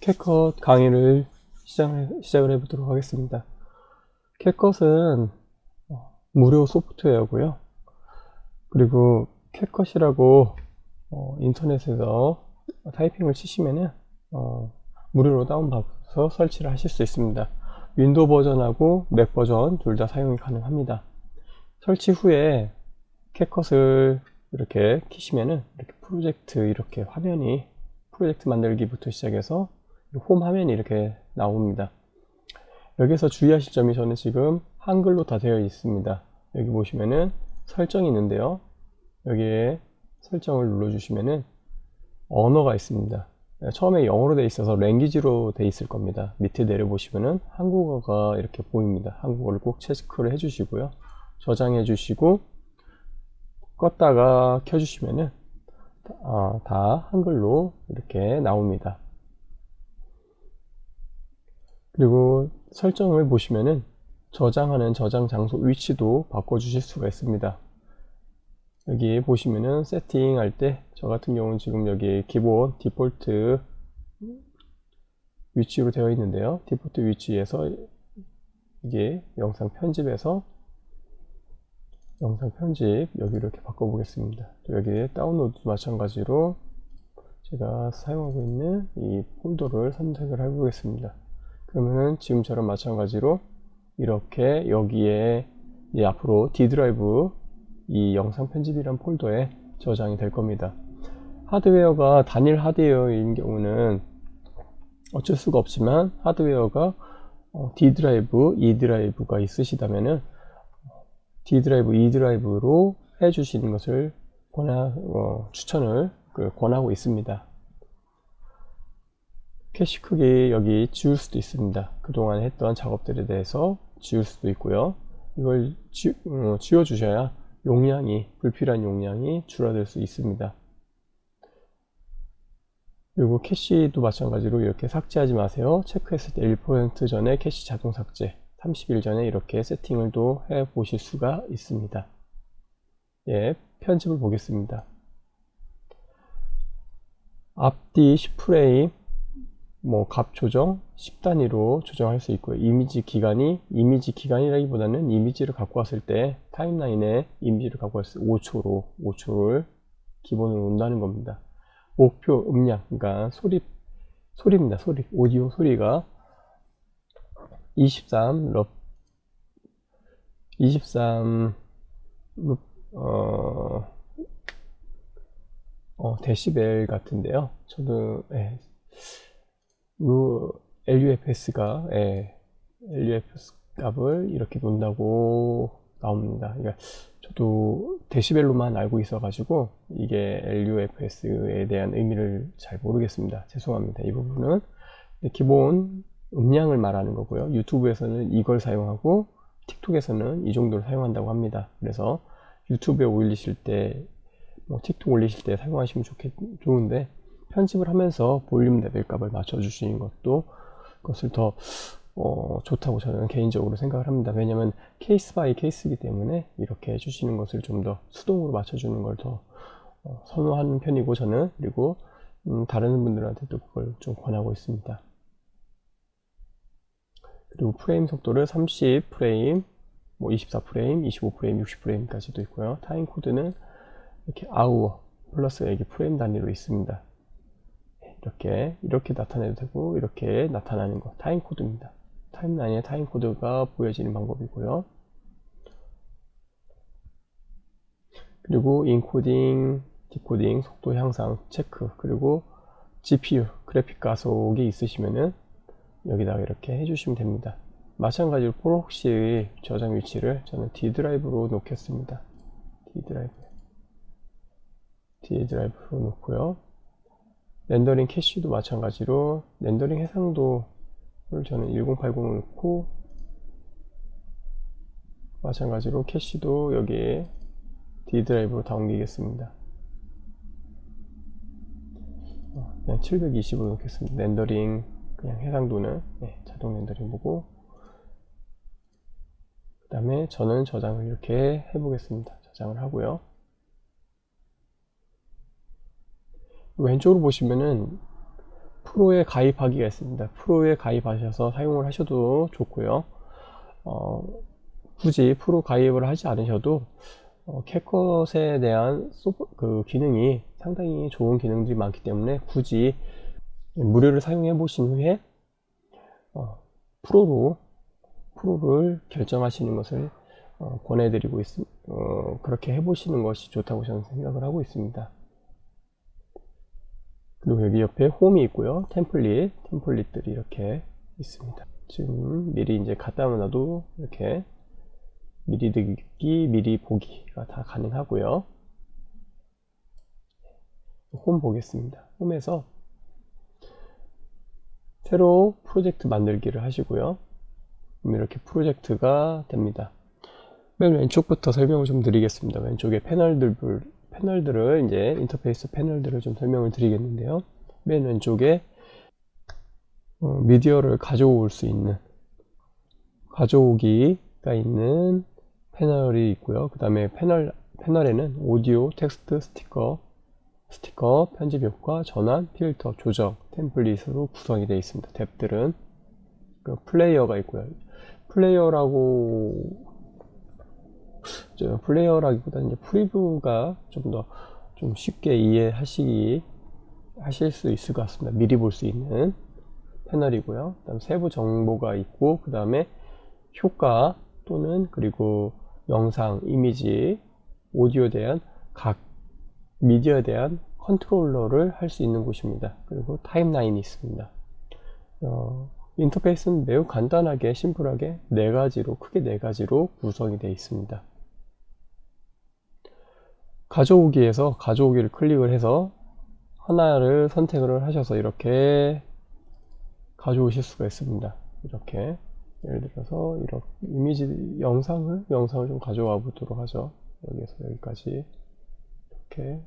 캣컷 강의를 시작을 해보도록 하겠습니다. 캣컷은 무료 소프트웨어고요. 그리고 캣컷이라고 인터넷에서 타이핑을 치시면은 무료로 다운받아서 설치를 하실 수 있습니다. 윈도우 버전하고 맥 버전 둘 다 사용이 가능합니다. 설치 후에 캣컷을 이렇게 키시면은 이렇게 프로젝트 이렇게 화면이 프로젝트 만들기부터 시작해서 홈 화면이 이렇게 나옵니다. 여기서 주의하실 점이 저는 지금 한글로 다 되어 있습니다. 여기 보시면은 설정이 있는데요. 여기에 설정을 눌러주시면은 언어가 있습니다. 처음에 영어로 되어 있어서 랭귀지로 되어 있을 겁니다. 밑에 내려보시면은 한국어가 이렇게 보입니다. 한국어를 꼭 체크를 해주시고요. 저장해 주시고 껐다가 켜주시면은 다 한글로 이렇게 나옵니다. 그리고 설정을 보시면은 저장하는 저장 장소 위치도 바꿔주실 수가 있습니다. 여기 보시면은 세팅할 때 저 같은 경우는 지금 여기 기본 디폴트 위치로 되어 있는데요. 디폴트 위치에서 이게 영상 편집에서 영상 편집 여기 이렇게 바꿔보겠습니다. 여기 다운로드 마찬가지로 제가 사용하고 있는 이 폴더를 선택을 해보겠습니다. 그러면은 지금처럼 마찬가지로 이렇게 여기에 앞으로 D 드라이브 이 영상 편집이란 폴더에 저장이 될 겁니다. 하드웨어가 단일 하드웨어인 경우는 어쩔 수가 없지만 하드웨어가 D 드라이브, E 드라이브가 있으시다면은 D 드라이브, E 드라이브로 해주시는 것을 추천을 권하고 있습니다. 캐시 크기 여기 지울 수도 있습니다. 그동안 했던 작업들에 대해서 지울 수도 있고요. 이걸 지워 주셔야 용량이 불필요한 용량이 줄어들 수 있습니다. 그리고 캐시도 마찬가지로 이렇게 삭제하지 마세요. 체크했을 때 1% 전에 캐시 자동 삭제, 30일 전에 이렇게 세팅을 또 해 보실 수가 있습니다. 예, 편집을 보겠습니다. 앞뒤 10프레임 값 조정 10단위로 조정할 수 있고요. 이미지 기간이라기보다는 이미지를 갖고 왔을 때 타임라인에 이미지를 갖고 왔을 때 5초를 기본으로 온다는 겁니다. 목표 음량, 그러니까 소리입니다. 소리, 오디오 소리가 23 데시벨 같은데요. 저도 LUFS가 LUFS 값을 이렇게 놓는다고 나옵니다. 그러니까 저도 데시벨로만 알고 있어 가지고 이게 LUFS에 대한 의미를 잘 모르겠습니다. 죄송합니다. 이 부분은 기본 음량을 말하는 거고요. 유튜브에서는 이걸 사용하고 틱톡에서는 이 정도를 사용한다고 합니다. 그래서 유튜브에 올리실 때 틱톡 올리실 때 사용하시면 좋은데 편집을 하면서 볼륨 레벨 값을 맞춰주시는 것을 더 좋다고 저는 개인적으로 생각을 합니다. 왜냐면 케이스 바이 케이스이기 때문에 이렇게 해주시는 것을 좀 더 수동으로 맞춰주는 걸 더 선호하는 편이고 저는 그리고 다른 분들한테도 그걸 좀 권하고 있습니다. 그리고 프레임 속도를 30프레임, 24프레임, 25프레임, 60프레임까지도 있고요. 타임 코드는 이렇게 아우어 플러스 여기 프레임 단위로 있습니다. 이렇게 나타내도 되고 이렇게 나타나는 거 타임 코드입니다. 타임라인에 타임 코드가 보여지는 방법이고요. 그리고 인코딩, 디코딩, 속도 향상 체크, 그리고 GPU 그래픽 가속이 있으시면은 여기다가 이렇게 해주시면 됩니다. 마찬가지로 프록시 저장 위치를 저는 D 드라이브로 놓겠습니다. D 드라이브로 놓고요. 렌더링 캐시도 마찬가지로 렌더링 해상도를 저는 1080을 놓고 마찬가지로 캐시도 여기에 D 드라이브로 다 옮기겠습니다. 그냥 720으로 놓겠습니다. 렌더링 그냥 해상도는 자동 렌더링 보고 그 다음에 저는 저장을 이렇게 해보겠습니다. 저장을 하고요. 왼쪽으로 보시면은 프로에 가입하기가 있습니다. 프로에 가입하셔서 사용을 하셔도 좋고요. 굳이 프로 가입을 하지 않으셔도 캣컷에 대한 그 기능이 상당히 좋은 기능들이 많기 때문에 굳이 무료를 사용해 보신 후에 프로를 결정하시는 것을 권해드리고 그렇게 해보시는 것이 좋다고 저는 생각을 하고 있습니다. 그리고 여기 옆에 홈이 있고요. 템플릿들이 이렇게 있습니다. 지금 미리 이제 갖다 놔도 이렇게 미리 듣기, 미리 보기가 다 가능하고요. 홈 보겠습니다. 홈에서 새로 프로젝트 만들기를 하시고요. 이렇게 프로젝트가 됩니다. 맨 왼쪽부터 설명을 좀 드리겠습니다. 왼쪽에 패널들을 이제 인터페이스 패널들을 좀 설명을 드리겠는데요. 맨 왼쪽에 미디어를 가져올 수 있는 가져오기가 있는 패널이 있고요. 그 다음에 패널에는 오디오, 텍스트, 스티커, 편집 효과, 전환, 필터, 조정, 템플릿으로 구성이 되어 있습니다. 탭들은 그 플레이어가 있고요. 플레이어라기보다는 이제 프리뷰가 좀 쉽게 이해하실 수 있을 것 같습니다. 미리 볼 수 있는 패널이고요. 그다음 세부 정보가 있고, 그 다음에 효과 또는 그리고 영상, 이미지, 오디오에 대한 각 미디어에 대한 컨트롤러를 할 수 있는 곳입니다. 그리고 타임라인이 있습니다. 인터페이스는 매우 간단하게 심플하게 크게 네 가지로 구성이 되어 있습니다. 가져오기에서 가져오기를 클릭을 해서 하나를 선택을 하셔서 이렇게 가져오실 수가 있습니다. 이렇게 예를 들어서 이렇게 영상을 좀 가져와 보도록 하죠. 여기에서 여기까지 이렇게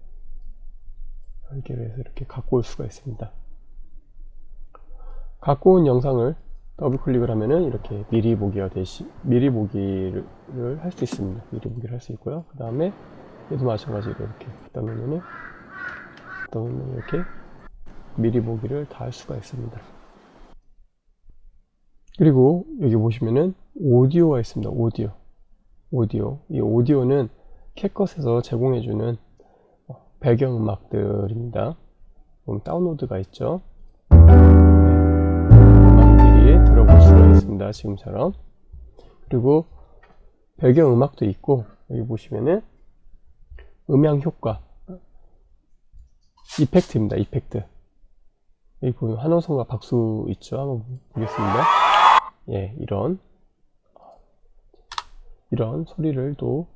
설계를 해서 이렇게 갖고 올 수가 있습니다. 갖고 온 영상을 더블 클릭을 하면은 이렇게 미리 보기를 할 수 있습니다. 미리 보기를 할 수 있고요. 그 다음에 얘도 마찬가지로 이렇게 갖다 놓으면 이렇게 미리 보기를 다 할 수가 있습니다. 그리고 여기 보시면은 오디오가 있습니다. 이 오디오는 캣컷에서 제공해주는 배경음악들입니다. 다운로드가 있죠. 음악들이 들어볼 수가 있습니다. 지금처럼. 그리고 배경음악도 있고, 여기 보시면은 음향 효과, 이펙트입니다. 이펙트. 여기 보면 환호성과 박수 있죠. 한번 보겠습니다. 예, 이런 소리를 또,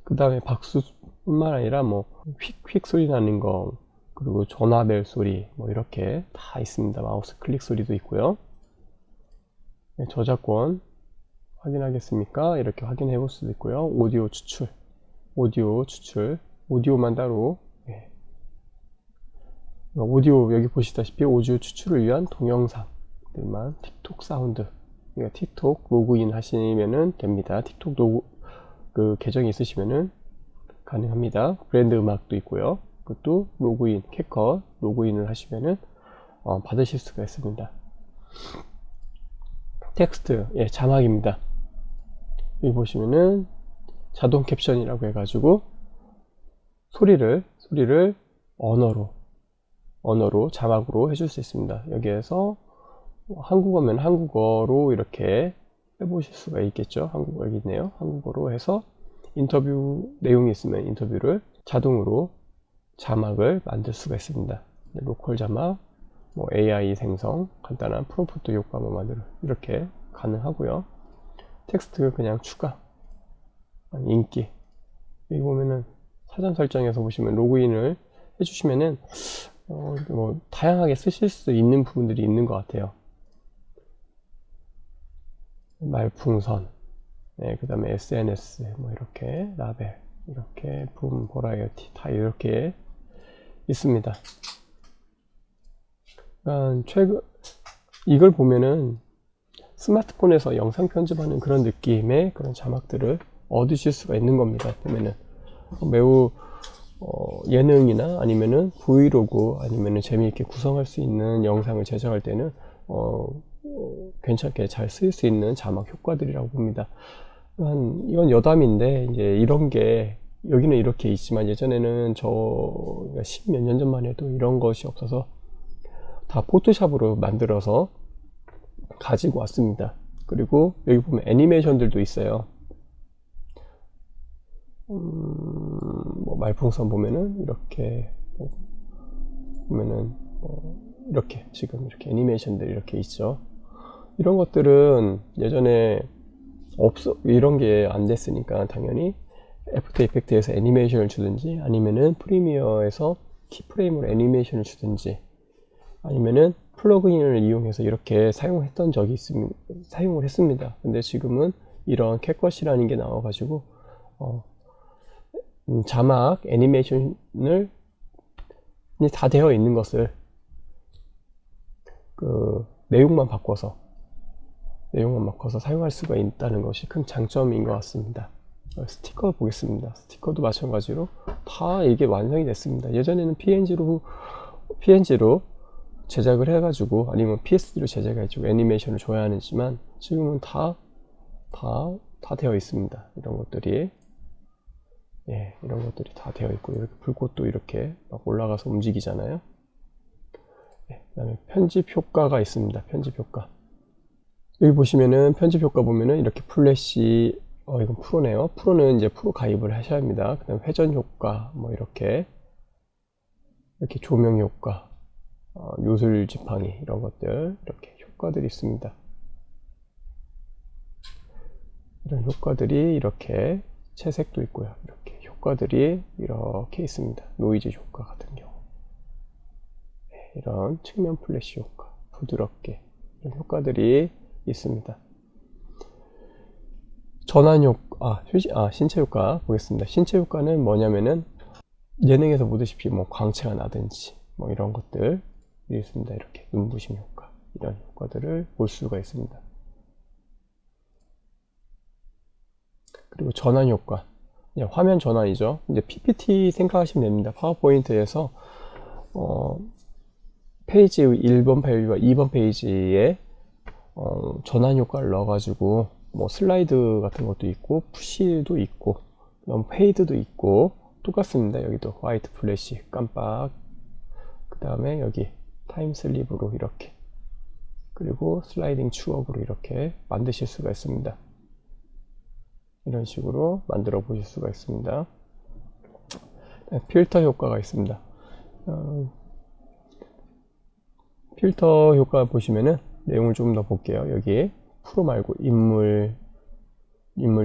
그 다음에 박수뿐만 아니라 휙휙 소리 나는 거, 그리고 전화벨 소리, 이렇게 다 있습니다. 마우스 클릭 소리도 있고요. 네, 저작권 확인하겠습니까? 이렇게 확인해 볼 수도 있고요. 오디오 추출, 오디오만 따로. 네. 오디오 여기 보시다시피 오디오 추출을 위한 동영상들만 틱톡 사운드, 틱톡 로그인 하시면은 됩니다. 틱톡 그 계정이 있으시면은 가능합니다. 브랜드 음악도 있고요. 그것도 캣컷 로그인을 하시면은 받으실 수가 있습니다. 텍스트, 자막입니다. 여기 보시면은 자동 캡션이라고 해가지고 소리를 언어로 자막으로 해줄 수 있습니다. 여기에서 한국어면 한국어로 이렇게 해보실 수가 있겠죠. 한국어 여기 있네요. 한국어로 해서 인터뷰 내용이 있으면 인터뷰를 자동으로 자막을 만들 수가 있습니다. 로컬 자막, AI 생성, 간단한 프롬프트 효과 이렇게 가능하고요. 텍스트 그냥 추가, 인기. 여기 보면은 사전 설정에서 보시면 로그인을 해주시면은 다양하게 쓰실 수 있는 부분들이 있는 것 같아요. 말풍선, 그 다음에 SNS, 이렇게 라벨, 이렇게 붐, 버라이어티 다 이렇게 있습니다. 이걸 보면은 스마트폰에서 영상 편집하는 그런 느낌의 그런 자막들을 얻으실 수가 있는 겁니다. 보면은 매우 예능이나 아니면은 브이로그 아니면은 재미있게 구성할 수 있는 영상을 제작할 때는 괜찮게 잘 쓸 수 있는 자막 효과들이라고 봅니다. 이건 여담인데 이제 이런 게 여기는 이렇게 있지만 예전에는 저 10몇 년 전만 해도 이런 것이 없어서 다 포토샵으로 만들어서 가지고 왔습니다. 그리고 여기 보면 애니메이션들도 있어요. 뭐 말풍선 보면은 이렇게 보면은 이렇게 지금 이렇게 애니메이션들이 이렇게 있죠. 이런 것들은 예전에 이런 게 안 됐으니까 당연히 애프터 이펙트에서 애니메이션을 주든지 아니면은 프리미어에서 키프레임으로 애니메이션을 주든지 아니면은 플러그인을 이용해서 이렇게 사용했던 적이 사용을 했습니다. 근데 지금은 이런 캣컷이라는 게 나와가지고 자막 애니메이션을 다 되어 있는 것을 그 내용만 바꿔서 사용할 수가 있다는 것이 큰 장점인 것 같습니다. 스티커 보겠습니다. 스티커도 마찬가지로 다 이게 완성이 됐습니다. 예전에는 PNG로 제작을 해가지고 아니면 PSD로 제작해가지고 애니메이션을 줘야 하지만 지금은 다 되어 있습니다. 이런 것들이 이런 것들이 다 되어 있고 이렇게 불꽃도 이렇게 막 올라가서 움직이잖아요. 그 다음에 편집 효과가 있습니다. 편집 효과. 여기 보시면은 편집 효과 보면은 이렇게 플래시, 이건 프로네요. 프로는 이제 프로 가입을 하셔야 합니다. 그 다음 회전 효과, 뭐 이렇게 조명 효과, 요술 지팡이 이런 것들 이렇게 효과들이 있습니다. 이런 효과들이 이렇게 채색도 있고요. 이렇게 효과들이 이렇게 있습니다. 노이즈 효과 같은 경우, 이런 측면 플래시 효과, 부드럽게 이런 효과들이 있습니다. 전환 효과, 신체 효과 보겠습니다. 신체 효과는 뭐냐면은 예능에서 보듯이 뭐 광채가 나든지 뭐 이런 것들이 있습니다. 이렇게 눈부심 효과, 이런 효과들을 볼 수가 있습니다. 그리고 전환 효과, 화면 전환이죠. 이제 PPT 생각하시면 됩니다. 파워포인트에서 페이지 1번 페이지와 2번 페이지에 전환 효과를 넣어가지고 뭐 슬라이드 같은 것도 있고 푸시도 있고 페이드도 있고 똑같습니다. 여기도 화이트 플래시 깜빡, 그 다음에 여기 타임 슬립으로 이렇게, 그리고 슬라이딩 추억으로 이렇게 만드실 수가 있습니다. 이런 식으로 만들어 보실 수가 있습니다. 필터 효과가 있습니다. 필터 효과 보시면은 내용을 좀 더 볼게요. 여기 프로 말고 인물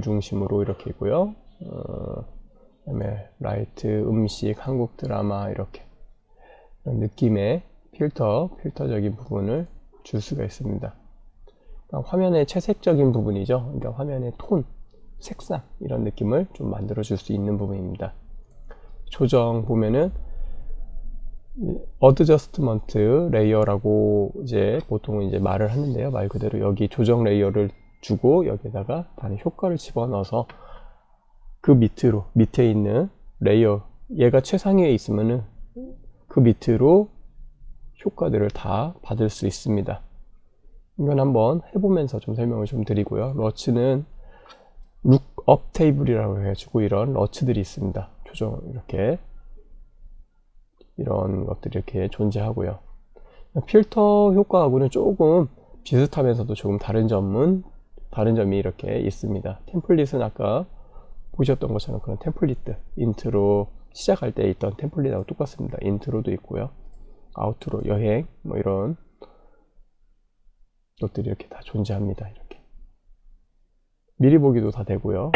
중심으로 이렇게 있고요. 그다음에 라이트, 음식, 한국 드라마 이렇게 이런 느낌의 필터적인 부분을 줄 수가 있습니다. 화면의 채색적인 부분이죠. 그러니까 화면의 톤, 색상 이런 느낌을 좀 만들어 줄 수 있는 부분입니다. 조정 보면은 어드저스트먼트 레이어라고 이제 보통은 이제 말을 하는데요. 말 그대로 여기 조정 레이어를 주고 여기다가 다른 효과를 집어넣어서 그 밑에 있는 레이어, 얘가 최상위에 있으면은 그 밑으로 효과들을 다 받을 수 있습니다. 이건 한번 해보면서 좀 설명을 좀 드리고요. 러츠는 룩업 테이블이라고 해가지고 이런 러츠들이 있습니다. 조정 이렇게 이런 것들이 이렇게 존재하고요. 필터 효과하고는 조금 비슷하면서도 조금 다른 점이 이렇게 있습니다. 템플릿은 아까 보셨던 것처럼 그런 템플릿, 인트로 시작할 때 있던 템플릿하고 똑같습니다. 인트로도 있고요. 아우트로, 여행, 뭐 이런 것들이 이렇게 다 존재합니다. 이렇게 미리 보기도 다 되고요.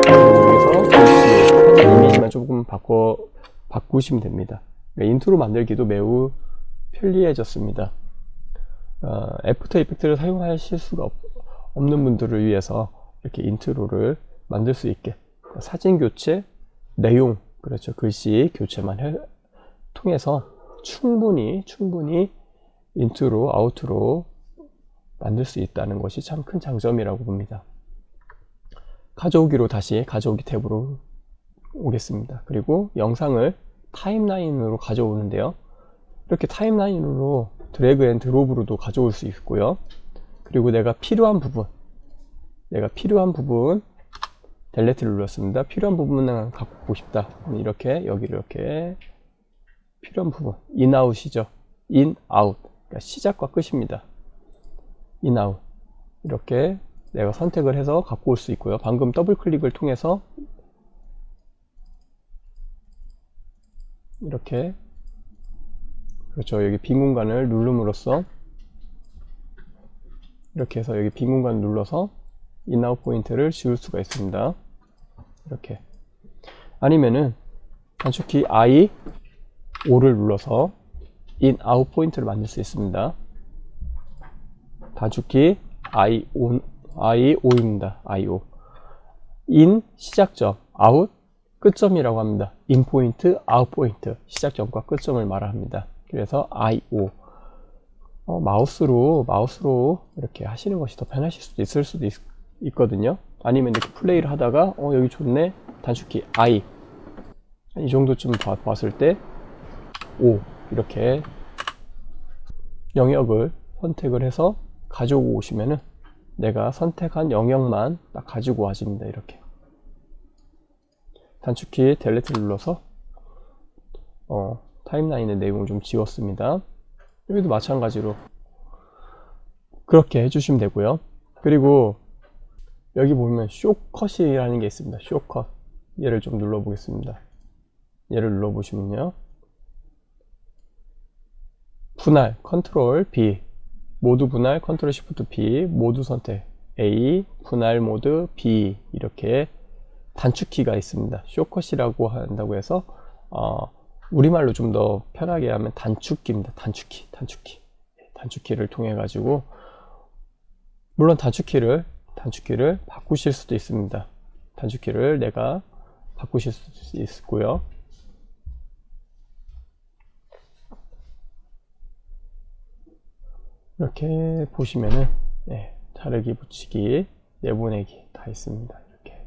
여기서 글씨, 이미지만 조금 바꾸시면 됩니다. 인트로 만들기도 매우 편리해졌습니다. 애프터 이펙트를 사용하실 수가 없는 분들을 위해서 이렇게 인트로를 만들 수 있게 사진 교체, 내용, 그렇죠, 글씨 교체만 통해서 충분히 인트로, 아우트로 만들 수 있다는 것이 참 큰 장점이라고 봅니다. 가져오기 탭으로 오겠습니다. 그리고 영상을 타임라인으로 가져오는데요. 이렇게 타임라인으로 드래그 앤 드롭으로도 가져올 수 있고요. 그리고 내가 필요한 부분 델레트를 눌렀습니다. 필요한 부분만 갖고 오고 싶다. 이렇게 여기 이렇게 필요한 부분 인아웃이죠. 인아웃 그러니까 시작과 끝입니다. 인아웃 이렇게 내가 선택을 해서 갖고 올 수 있고요. 방금 더블 클릭을 통해서 이렇게 그렇죠. 여기 빈 공간을 누름으로써 이렇게 해서 여기 빈 공간을 눌러서 인아웃 포인트를 지울 수가 있습니다. 이렇게 아니면은 단축키 I5를 눌러서 인아웃 포인트를 만들 수 있습니다. 단축키 I5입니다. I5 인 시작점 아웃 끝점이라고 합니다. 인 포인트 아웃 포인트 시작점과 끝점을 말합니다. 그래서 I5 마우스로 이렇게 하시는 것이 더 편하실 수도 있을 수도 있거든요. 아니면 이렇게 플레이를 하다가 여기 좋네 단축키 I 이 정도쯤 봤을 때 5 이렇게 영역을 선택을 해서 가지고 오시면은 내가 선택한 영역만 딱 가지고 와집니다. 이렇게 단축키 델레트를 눌러서 타임라인의 내용을 좀 지웠습니다. 여기도 마찬가지로 그렇게 해주시면 되고요. 그리고 여기 보면 쇼컷이라는 게 있습니다. 쇼컷 얘를 좀 눌러 보겠습니다. 얘를 눌러 보시면요, 분할 컨트롤 B 모두 분할 컨트롤 시프트 B 모두 선택 A 분할 모드 B 이렇게 단축키가 있습니다. 쇼컷이라고 한다고 해서 우리말로 좀 더 편하게 하면 단축키입니다. 단축키를 통해 가지고 물론 단축키를 바꾸실 수도 있습니다. 단축키를 내가 바꾸실 수 있고요. 이렇게 보시면은 자르기, 붙이기, 내보내기 다 있습니다. 이렇게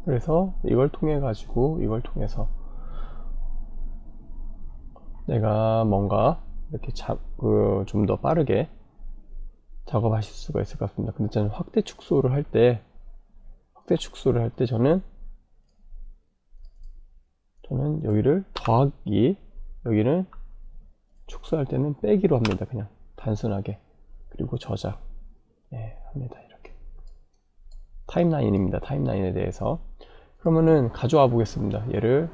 그래서 이걸 통해서 내가 뭔가 이렇게 좀 더 빠르게 작업하실 수가 있을 것 같습니다. 근데 저는 확대 축소를 할 때 저는 여기를 더하기, 여기는 축소할 때는 빼기로 합니다. 그냥 단순하게. 그리고 저장 합니다. 이렇게 타임라인입니다. 타임라인에 대해서 그러면은 가져와 보겠습니다. 얘를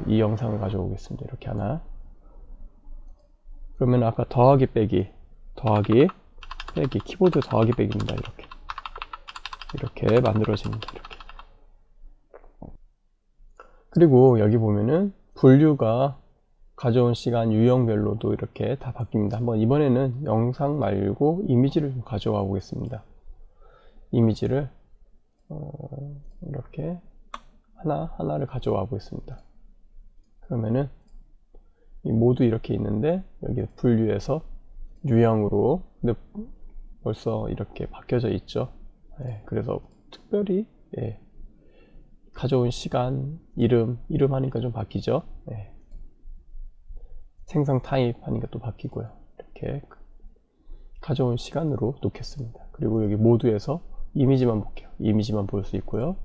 이 영상을 가져와 보겠습니다. 이렇게 하나, 그러면 아까 더하기 빼기 키보드 더하기 빼기입니다. 이렇게 만들어집니다. 이렇게. 그리고 여기 보면은 분류가 가져온 시간 유형별로도 이렇게 다 바뀝니다. 한번 이번에는 영상 말고 이미지를 좀 가져와 보겠습니다. 이미지를 이렇게 하나를 가져와 보겠습니다. 그러면은 이 모두 이렇게 있는데 여기 분류해서 유형으로, 근데 벌써 이렇게 바뀌어져 있죠. 그래서 특별히 가져온 시간, 이름 하니까 좀 바뀌죠. 생성 타입 하니까 또 바뀌고요. 이렇게 가져온 시간으로 놓겠습니다. 그리고 여기 모두에서 이미지만 볼게요. 이미지만 볼 수 있고요.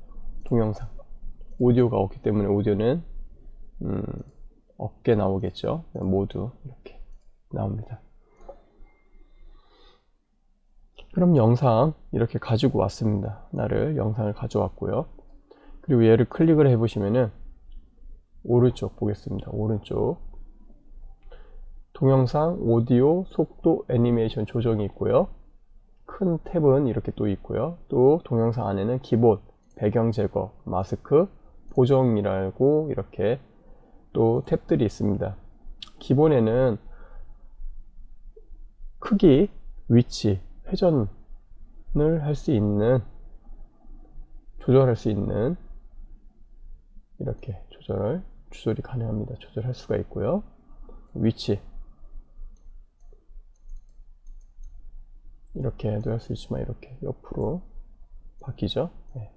동영상, 오디오가 없기 때문에 오디오는 없게 나오겠죠. 모두 이렇게 나옵니다. 그럼 영상 이렇게 가지고 왔습니다. 영상을 가져왔고요. 그리고 얘를 클릭을 해 보시면은 오른쪽 보겠습니다. 오른쪽 동영상, 오디오, 속도, 애니메이션 조정이 있고요. 큰 탭은 이렇게 또 있고요. 또 동영상 안에는 기본, 배경 제거, 마스크, 보정이라고 이렇게 또 탭들이 있습니다. 기본에는 크기, 위치, 회전을 할 수 있는, 조절할 수 있는 이렇게 조절을 조절이 가능합니다. 조절할 수가 있고요. 위치 이렇게도 할 수 있지만 이렇게 옆으로 바뀌죠. 네,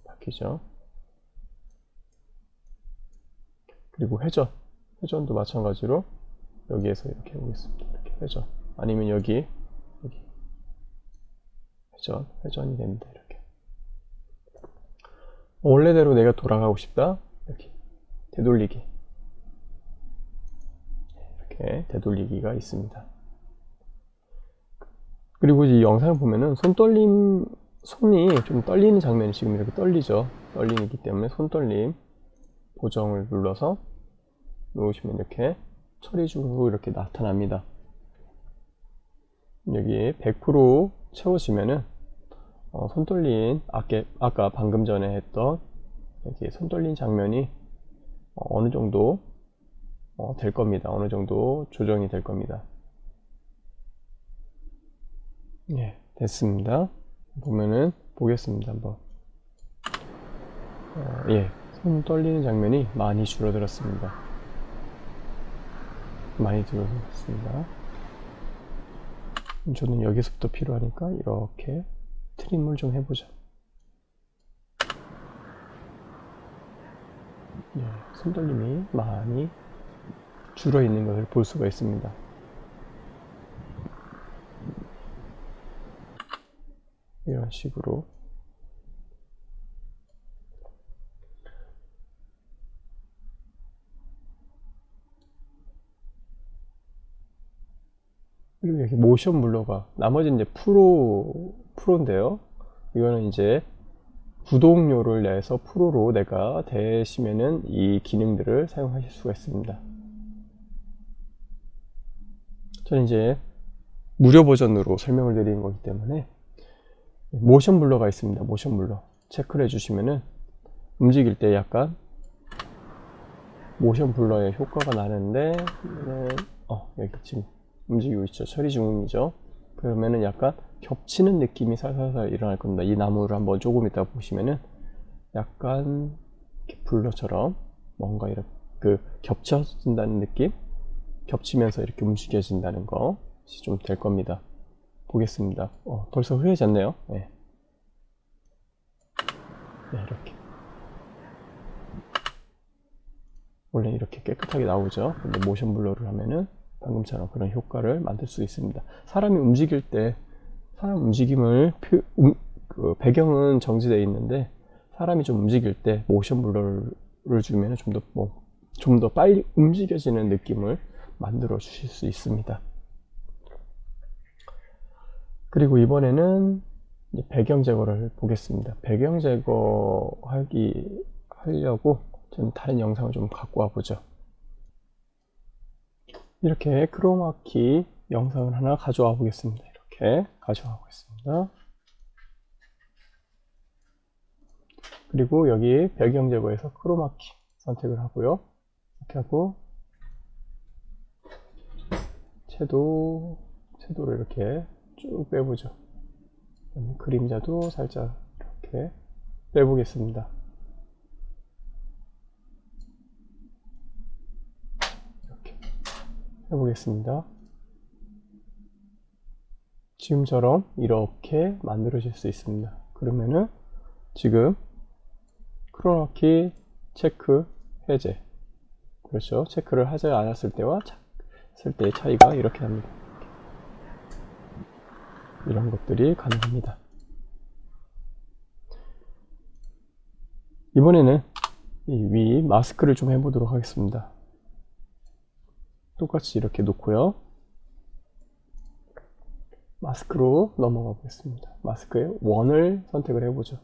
바뀌죠. 그리고 회전도 마찬가지로 여기에서 이렇게 해보겠습니다. 이렇게 회전, 아니면 여기 회전이 됩니다. 이렇게 원래대로 내가 돌아가고 싶다, 이렇게 되돌리기, 이렇게 되돌리기가 있습니다. 그리고 이 영상을 보면은 손이 좀 떨리는 장면이 지금 이렇게 떨리죠. 떨리기 때문에 손떨림 보정을 눌러서 놓으시면 이렇게 처리 중으로 이렇게 나타납니다. 여기 100% 채워지면은 손떨린 아까 방금 전에 했던 여기 손떨린 장면이 어느 정도 될 겁니다. 어느 정도 조정이 될 겁니다. 예, 됐습니다. 보겠습니다. 한번. 예, 손 떨리는 장면이 많이 줄어들었습니다. 많이 줄어들었습니다. 저는 여기서부터 필요하니까 이렇게 트림을 좀 해보죠. 예, 손떨림이 많이 줄어 있는 것을 볼 수가 있습니다. 이런 식으로 그리고 여기 모션 블러가 나머지는 이제 프로인데요. 이거는 이제 구독료를 내서 프로로 내가 되시면은 이 기능들을 사용하실 수가 있습니다. 저는 이제 무료 버전으로 설명을 드리는 거기 때문에 모션 블러가 있습니다. 모션 블러 체크를 해주시면은 움직일 때 약간 모션 블러의 효과가 나는데 여기 지금 움직이고 있죠. 처리 중이죠. 그러면은 약간 겹치는 느낌이 살살살 일어날 겁니다. 이 나무를 한번 조금 이따 보시면은 약간 이렇게 블러처럼 뭔가 이렇게 겹쳐진다는 느낌, 겹치면서 이렇게 움직여진다는 것이 좀 될 겁니다. 보겠습니다. 벌써 흐려졌네요. 네. 네, 이렇게 원래 이렇게 깨끗하게 나오죠. 근데 모션 블러를 하면은 방금처럼 그런 효과를 만들 수 있습니다. 사람이 움직일 때 사람 움직임을 배경은 정지되어 있는데 사람이 좀 움직일 때 모션 블러를 주면 좀 더 빨리 움직여지는 느낌을 만들어 주실 수 있습니다. 그리고 이번에는 배경 제거를 보겠습니다. 배경 제거하려고 좀 다른 영상을 좀 갖고 와 보죠. 이렇게 크로마키 영상을 하나 가져와 보겠습니다. 이렇게 가져와 보겠습니다. 그리고 여기 배경 제거에서 크로마키 선택을 하고요. 이렇게 하고 채도를 이렇게 쭉 빼보죠. 그림자도 살짝 이렇게 빼보겠습니다. 이렇게 해보겠습니다. 지금처럼 이렇게 만들어질 수 있습니다. 그러면은 지금 크로마키 체크 해제, 그렇죠. 체크를 하지 않았을 때와 했을 때의 차이가 이렇게 납니다. 이런 것들이 가능합니다. 이번에는 이 위 마스크를 좀 해보도록 하겠습니다. 똑같이 이렇게 놓고요. 마스크로 넘어가 보겠습니다. 마스크의 원을 선택을 해보죠.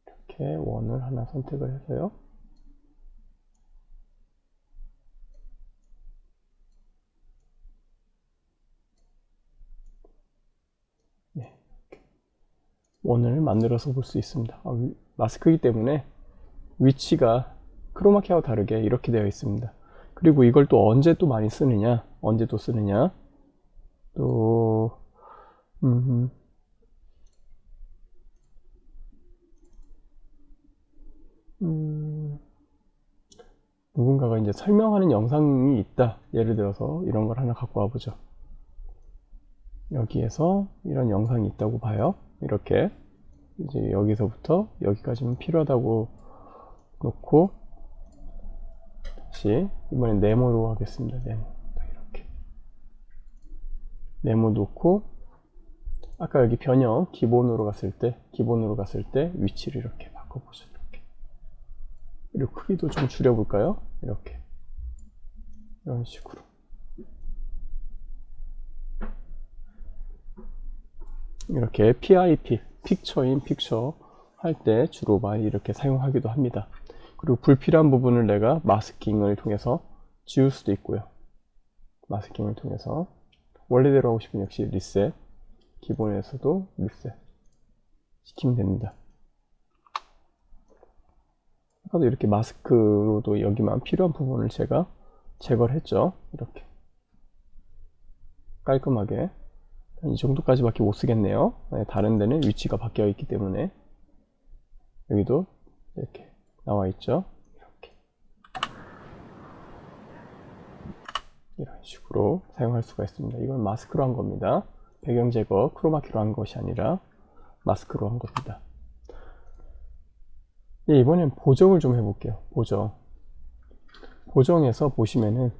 이렇게 원을 하나 선택을 해서요. 네, 원을 만들어서 볼 수 있습니다. 마스크이기 때문에 위치가 크로마키하고 다르게 이렇게 되어 있습니다. 그리고 이걸 또 언제 또 많이 쓰느냐, 언제 또 쓰느냐, 또 누군가가 이제 설명하는 영상이 있다. 예를 들어서 이런 걸 하나 갖고 와보죠. 여기에서 이런 영상이 있다고 봐요. 이렇게 이제 여기서부터 여기까지는 필요하다고 놓고, 다시 이번엔 네모로 하겠습니다. 네모. 이렇게 네모 놓고, 아까 여기 변형 기본으로 갔을 때 위치를 이렇게 바꿔보죠. 이렇게. 그리고 크기도 좀 줄여볼까요? 이렇게. 이런 식으로. 이렇게 PIP, 픽처 인 픽처 할 때 주로 많이 이렇게 사용하기도 합니다. 그리고 불필요한 부분을 내가 마스킹을 통해서 지울 수도 있고요. 마스킹을 통해서 원래대로 하고 싶으면 역시 리셋, 기본에서도 리셋 시키면 됩니다. 아까도 이렇게 마스크로도 여기만 필요한 부분을 제가 제거를 했죠. 이렇게 깔끔하게. 이 정도까지밖에 못 쓰겠네요. 다른 데는 위치가 바뀌어 있기 때문에. 여기도 이렇게 나와 있죠. 이렇게 이런 식으로 사용할 수가 있습니다. 이건 마스크로 한 겁니다. 배경 제거 크로마키로 한 것이 아니라 마스크로 한 겁니다. 예, 이번엔 보정을 좀 해볼게요. 보정에서 보시면은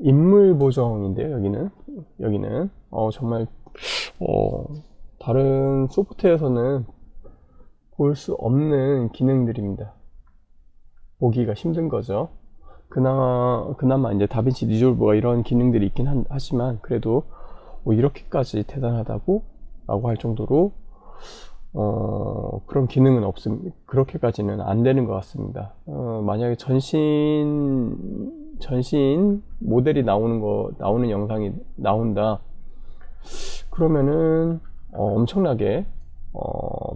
인물 보정인데요. 여기는 정말 다른 소프트웨어에서는 볼 수 없는 기능들입니다. 보기가 힘든 거죠. 그나마 이제 다빈치 리졸브가 이런 기능들이 있긴 하지만 그래도 이렇게까지 대단하다고 라고 할 정도로 그런 기능은 없습니다. 그렇게까지는 안 되는 것 같습니다. 만약에 전신 모델이 나오는 영상이 나온다. 그러면은 엄청나게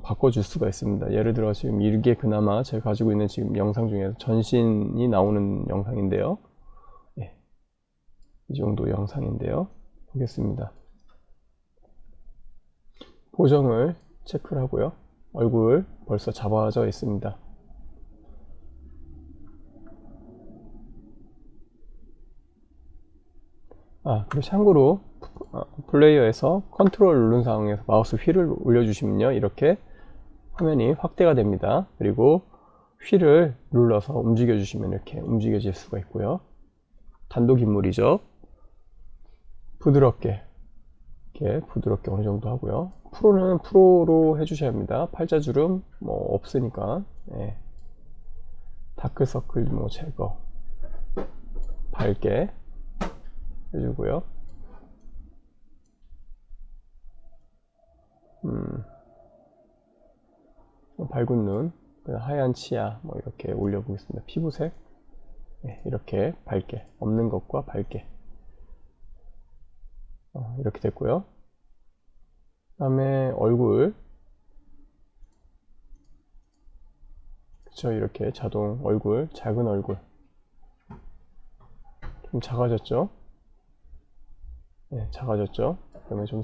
바꿔줄 수가 있습니다. 예를 들어 지금 이게 그나마 제가 가지고 있는 지금 영상 중에서 전신이 나오는 영상인데요. 예, 이 정도 영상인데요. 보겠습니다. 보정을 체크를 하고요. 얼굴 벌써 잡아져 있습니다. 그리고 참고로 플레이어에서 컨트롤 누른 상황에서 마우스 휠을 올려주시면요, 이렇게 화면이 확대가 됩니다. 그리고 휠을 눌러서 움직여 주시면 이렇게 움직여질 수가 있고요. 단독 인물이죠. 부드럽게 이렇게 부드럽게 어느 정도 하고요. 프로는 프로로 해주셔야 합니다. 팔자주름 뭐 없으니까. 예. 다크서클 뭐 제거 밝게 해주고요. 밝은 눈, 하얀 치아 뭐 이렇게 올려보겠습니다. 피부색 이렇게 밝게, 없는 것과 밝게 이렇게 됐고요. 그 다음에 얼굴, 그쵸, 이렇게 자동 얼굴, 작은 얼굴 좀 작아졌죠? 네, 작아졌죠? 그러면 좀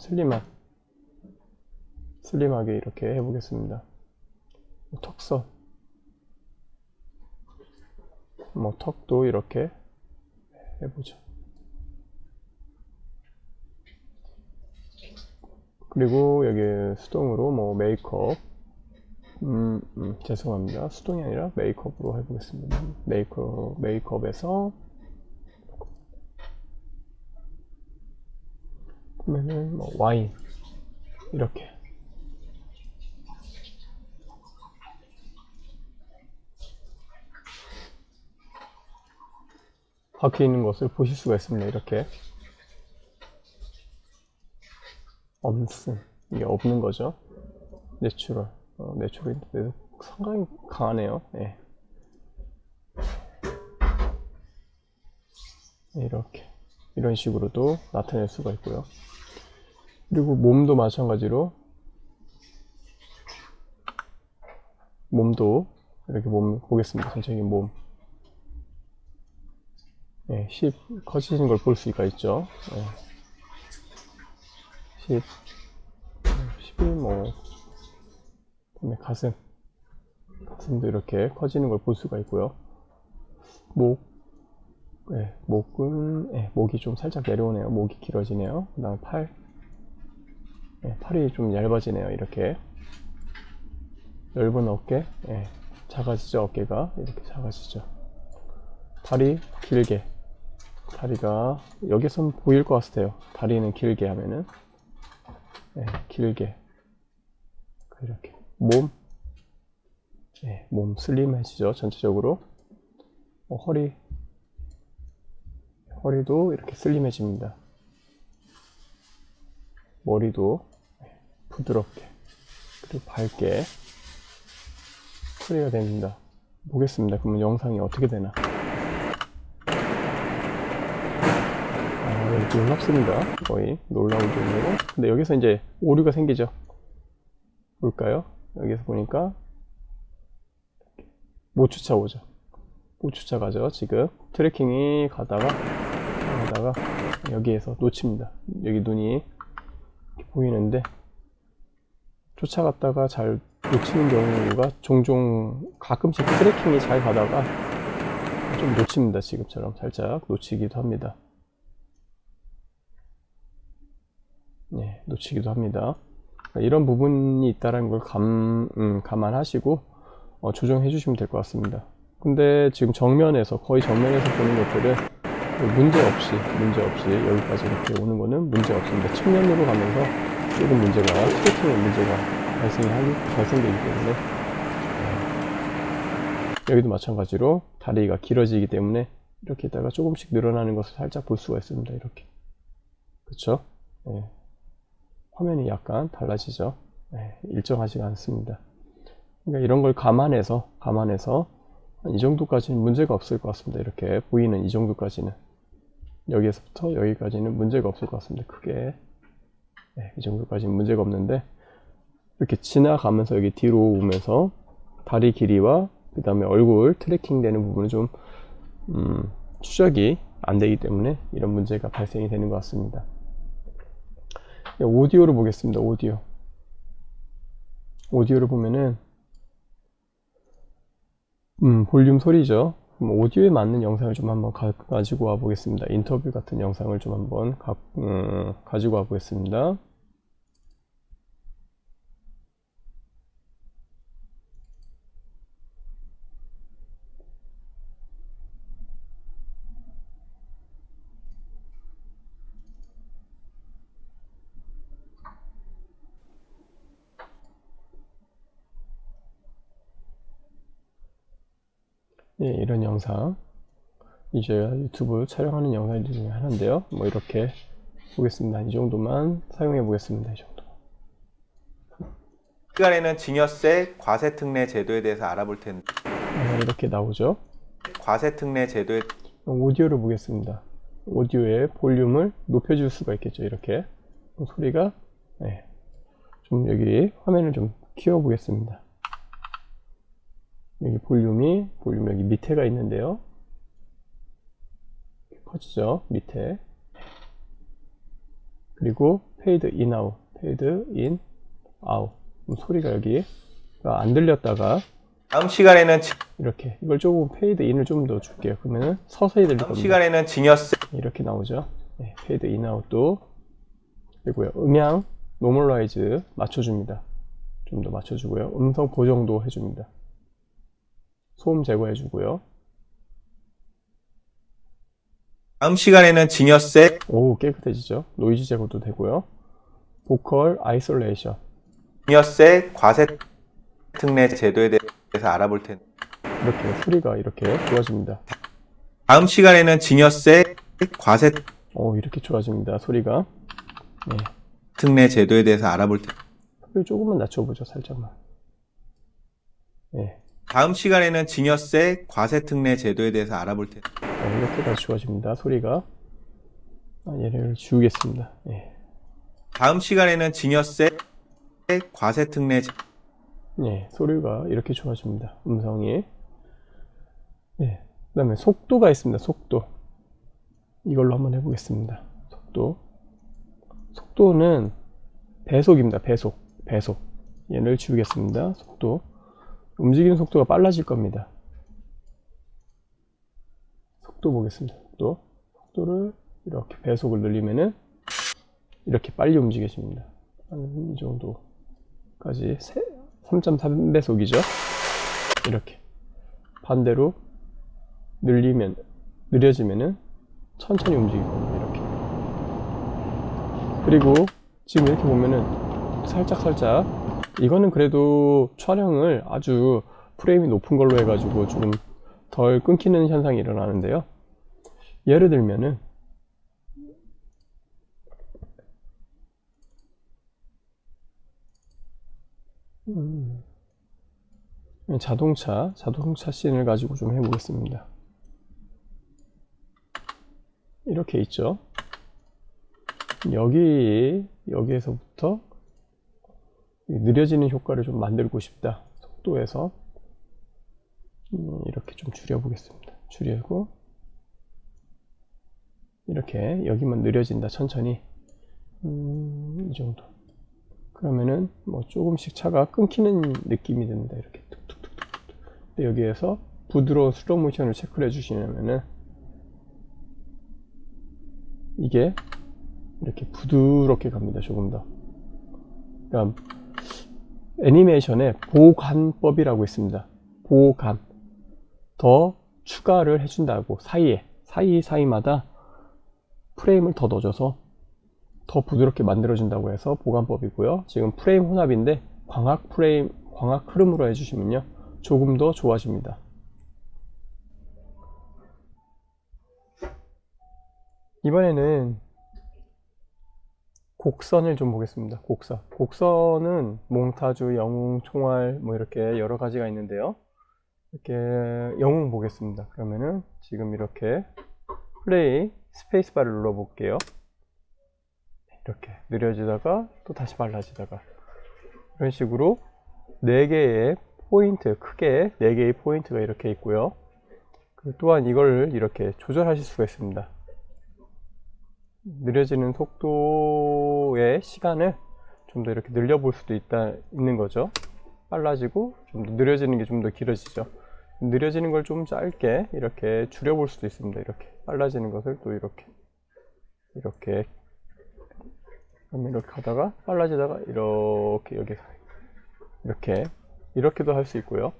슬림하게 이렇게 해보겠습니다. 턱선, 뭐 턱도 이렇게 해보죠. 그리고 여기 수동으로 뭐 메이크업, 죄송합니다. 수동이 아니라 메이크업으로 해보겠습니다. 메이크업에서 보면은 뭐 와인 이렇게 박혀 있는 것을 보실 수가 있습니다. 이렇게 이게 없는 거죠. 내추럴인데 상당히 강하네요. 예. 이렇게 이런 식으로도 나타낼 수가 있고요. 그리고 몸도 마찬가지로 몸도 이렇게 몸 보겠습니다. 전체적인 몸. 예, 10 커지는 걸 볼 수가 있죠. 예. 11 뭐 그다음에 가슴 가슴도 이렇게 커지는 걸 볼 수가 있고요. 목, 목은, 목이 좀 살짝 내려오네요. 목이 길어지네요. 그 다음에 팔, 팔이 좀 얇아지네요. 이렇게 넓은 어깨, 작아지죠. 어깨가 이렇게 작아지죠. 다리 길게, 다리가 여기선 보일 것 같아요. 다리는 길게 하면은 길게 이렇게 몸, 몸 슬림해지죠. 전체적으로 허리도 이렇게 슬림해집니다. 머리도 부드럽게 그리고 밝게 처리가 됩니다. 보겠습니다. 그러면 영상이 어떻게 되나. 놀랍습니다. 거의 놀라운 정도로. 근데 여기서 이제 오류가 생기죠. 볼까요? 여기서 보니까 못 쫓아오죠. 못 쫓아가죠. 지금 트래킹이 가다가 여기에서 놓칩니다. 여기 눈이 보이는데 쫓아갔다가 잘 놓치는 경우가 종종 가끔씩 트래킹이 잘 가다가 좀 놓칩니다. 지금처럼 살짝 놓치기도 합니다. 놓치기도 합니다. 이런 부분이 있다는 걸 감안하시고 조정해 주시면 될 것 같습니다. 근데 지금 거의 정면에서 보는 것들은 문제없이 여기까지 이렇게 오는 거는 문제 없습니다. 측면으로 가면서 조금 트래킹에 문제가 발생되기 때문에 여기도 마찬가지로 다리가 길어지기 때문에 이렇게 있다가 조금씩 늘어나는 것을 살짝 볼 수가 있습니다. 이렇게. 그쵸? 화면이 약간 달라지죠. 일정하지가 않습니다. 그러니까 이런 걸 감안해서 이 정도까지는 문제가 없을 것 같습니다. 이렇게 보이는 이 정도까지는 여기에서부터 여기까지는 문제가 없을 것 같습니다. 크게 이 정도까지는 문제가 없는데 이렇게 지나가면서 여기 뒤로 오면서 다리 길이와 그 다음에 얼굴 트래킹 되는 부분은 좀 추적이 안 되기 때문에 이런 문제가 발생이 되는 것 같습니다. 오디오를 보겠습니다. 오디오를 보면은 볼륨 소리죠. 그럼 오디오에 맞는 영상을 좀 한번 가지고 와 보겠습니다. 인터뷰 같은 영상을 좀 한번 가지고 와 보겠습니다. 이런 영상 이제 유튜브 촬영하는 영상 중에 하나인데요. 이렇게 보겠습니다. 이 정도만 사용해 보겠습니다. 이 정도. 시간에는 증여세 과세특례 제도에 대해서 알아볼 텐데 이렇게 나오죠. 과세특례 제도에 오디오를 보겠습니다. 오디오의 볼륨을 높여줄 수가 있겠죠. 이렇게 소리가 좀 여기 화면을 좀 키워 보겠습니다. 여기 볼륨 여기 밑에가 있는데요. 커지죠. 밑에. 그리고 페이드 인 아웃. 소리가 여기가 안 들렸다가 다음 시간에는 이렇게 이걸 조금 페이드 인을 좀 더 줄게요. 그러면은 서서히 들릴 겁니다. 시간에는 증여세 이렇게 나오죠. 페이드 인 아웃도 되고요. 음향 노멀라이즈 맞춰줍니다. 좀 더 맞춰주고요. 음성 보정도 해줍니다. 소음 제거해주고요. 다음 시간에는 증여세 깨끗해지죠. 노이즈 제거도 되고요. 보컬 아이솔레이션 증여세 과세특례 제도에 대해서 알아볼 텐데 이렇게 소리가 이렇게 좋아집니다. 다음 시간에는 증여세 과세 이렇게 좋아집니다. 소리가. 특례 제도에 대해서 알아볼 텐데 소리 조금만 낮춰보죠. 살짝만. 다음 시간에는 증여세 과세특례 제도에 대해서 알아볼 텐데 이렇게 다시 좋아집니다. 소리가. 얘를 지우겠습니다. 다음 시간에는 증여세 과세특례 소리가 이렇게 좋아집니다. 음성이. 그 다음에 속도가 있습니다. 속도. 이걸로 한번 해보겠습니다. 속도는 배속입니다. 배속. 얘를 지우겠습니다. 속도. 움직이는 속도가 빨라질 겁니다. 속도 보겠습니다. 속도를 이렇게 배속을 늘리면은 이렇게 빨리 움직여집니다. 한 이 정도까지 3.3배속이죠. 이렇게 반대로 느려지면은 천천히 움직일 겁니다. 이렇게. 그리고 지금 이렇게 보면은 살짝 이거는 그래도 촬영을 아주 프레임이 높은 걸로 해가지고 좀 덜 끊기는 현상이 일어나는데요. 예를 들면은 자동차 씬을 가지고 좀 해보겠습니다. 이렇게 있죠. 여기에서부터 느려지는 효과를 좀 만들고 싶다. 속도에서 이렇게 좀 줄여보겠습니다. 줄이고 이렇게 여기만 느려진다. 천천히 이 정도. 그러면은 뭐 조금씩 차가 끊기는 느낌이 듭니다. 이렇게 툭툭툭툭. 근데 여기에서 부드러운 슬로우 모션을 체크를 해주시면은 이게 이렇게 부드럽게 갑니다. 조금 더. 그러니까 애니메이션에 보간법이라고 있습니다. 보간. 더 추가를 해준다고. 사이마다 프레임을 더 넣어줘서 더 부드럽게 만들어준다고 해서 보간법이고요. 지금 프레임 혼합인데 광학 흐름으로 해주시면요. 조금 더 좋아집니다. 이번에는 곡선을 좀 보겠습니다. 곡선은 몽타주, 영웅, 총알 뭐 이렇게 여러 가지가 있는데요. 이렇게 영웅 보겠습니다. 그러면은 지금 이렇게 플레이 스페이스바를 눌러 볼게요. 이렇게 느려지다가 또 다시 빨라지다가 이런 식으로 4개의 포인트, 크게 4개의 포인트가 이렇게 있고요. 또한 이걸 이렇게 조절하실 수가 있습니다. 느려지는 속도의 시간을 좀 더 이렇게 늘려볼 수도 있는 거죠. 빨라지고 좀 더 느려지는 게 좀 더 길어지죠. 느려지는 걸 좀 짧게 이렇게 줄여볼 수도 있습니다. 이렇게 빨라지는 것을 또 이렇게 그러면 이렇게 가다가 빨라지다가 이렇게 여기서 이렇게도 할 수 있고요.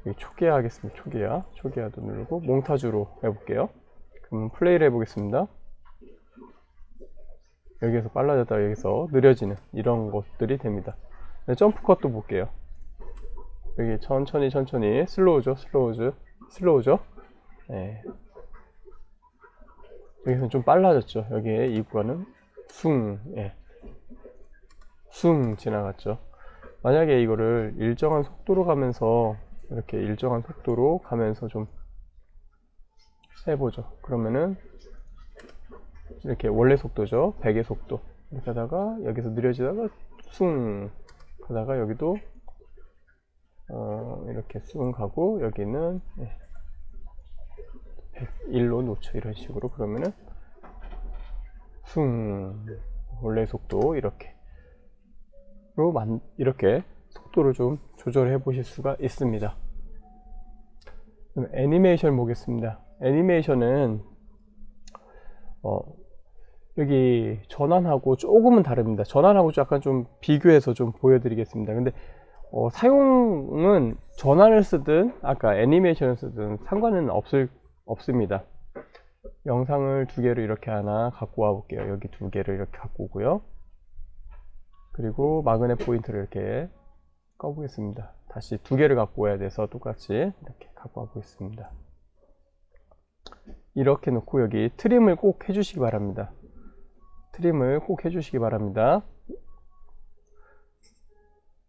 여기 초기화 하겠습니다. 초기화도 누르고 몽타주로 해볼게요. 그럼 플레이를 해보겠습니다. 여기에서 빨라졌다가 여기서 느려지는 이런 것들이 됩니다. 점프 컷도 볼게요. 여기 천천히 슬로우죠. 네. 여기서는 좀 빨라졌죠. 여기에 이 구간은 숭 지나갔죠. 만약에 이거를 일정한 속도로 가면서 좀 해보죠. 그러면은 이렇게 원래 속도죠. 100의 속도. 이렇게 하다가 여기서 느려지다가 숭 가다가 여기도 이렇게 숭 가고 여기는 101로 놓죠. 이런 식으로. 그러면은 원래 속도 이렇게 속도를 좀 조절해 보실 수가 있습니다. 애니메이션 보겠습니다. 애니메이션은 여기 전환하고 조금은 다릅니다. 전환하고 약간 좀 비교해서 좀 보여드리겠습니다. 근데 사용은 전환을 쓰든 아까 애니메이션을 쓰든 상관은 없습니다. 영상을 2개를 이렇게 하나 갖고 와 볼게요. 여기 2개를 이렇게 갖고 오고요. 그리고 마그넷 포인트를 이렇게 꺼보겠습니다. 다시 2개를 갖고 와야 돼서 똑같이 이렇게 갖고 와 보겠습니다. 이렇게 놓고 여기 트림을 꼭 해주시기 바랍니다.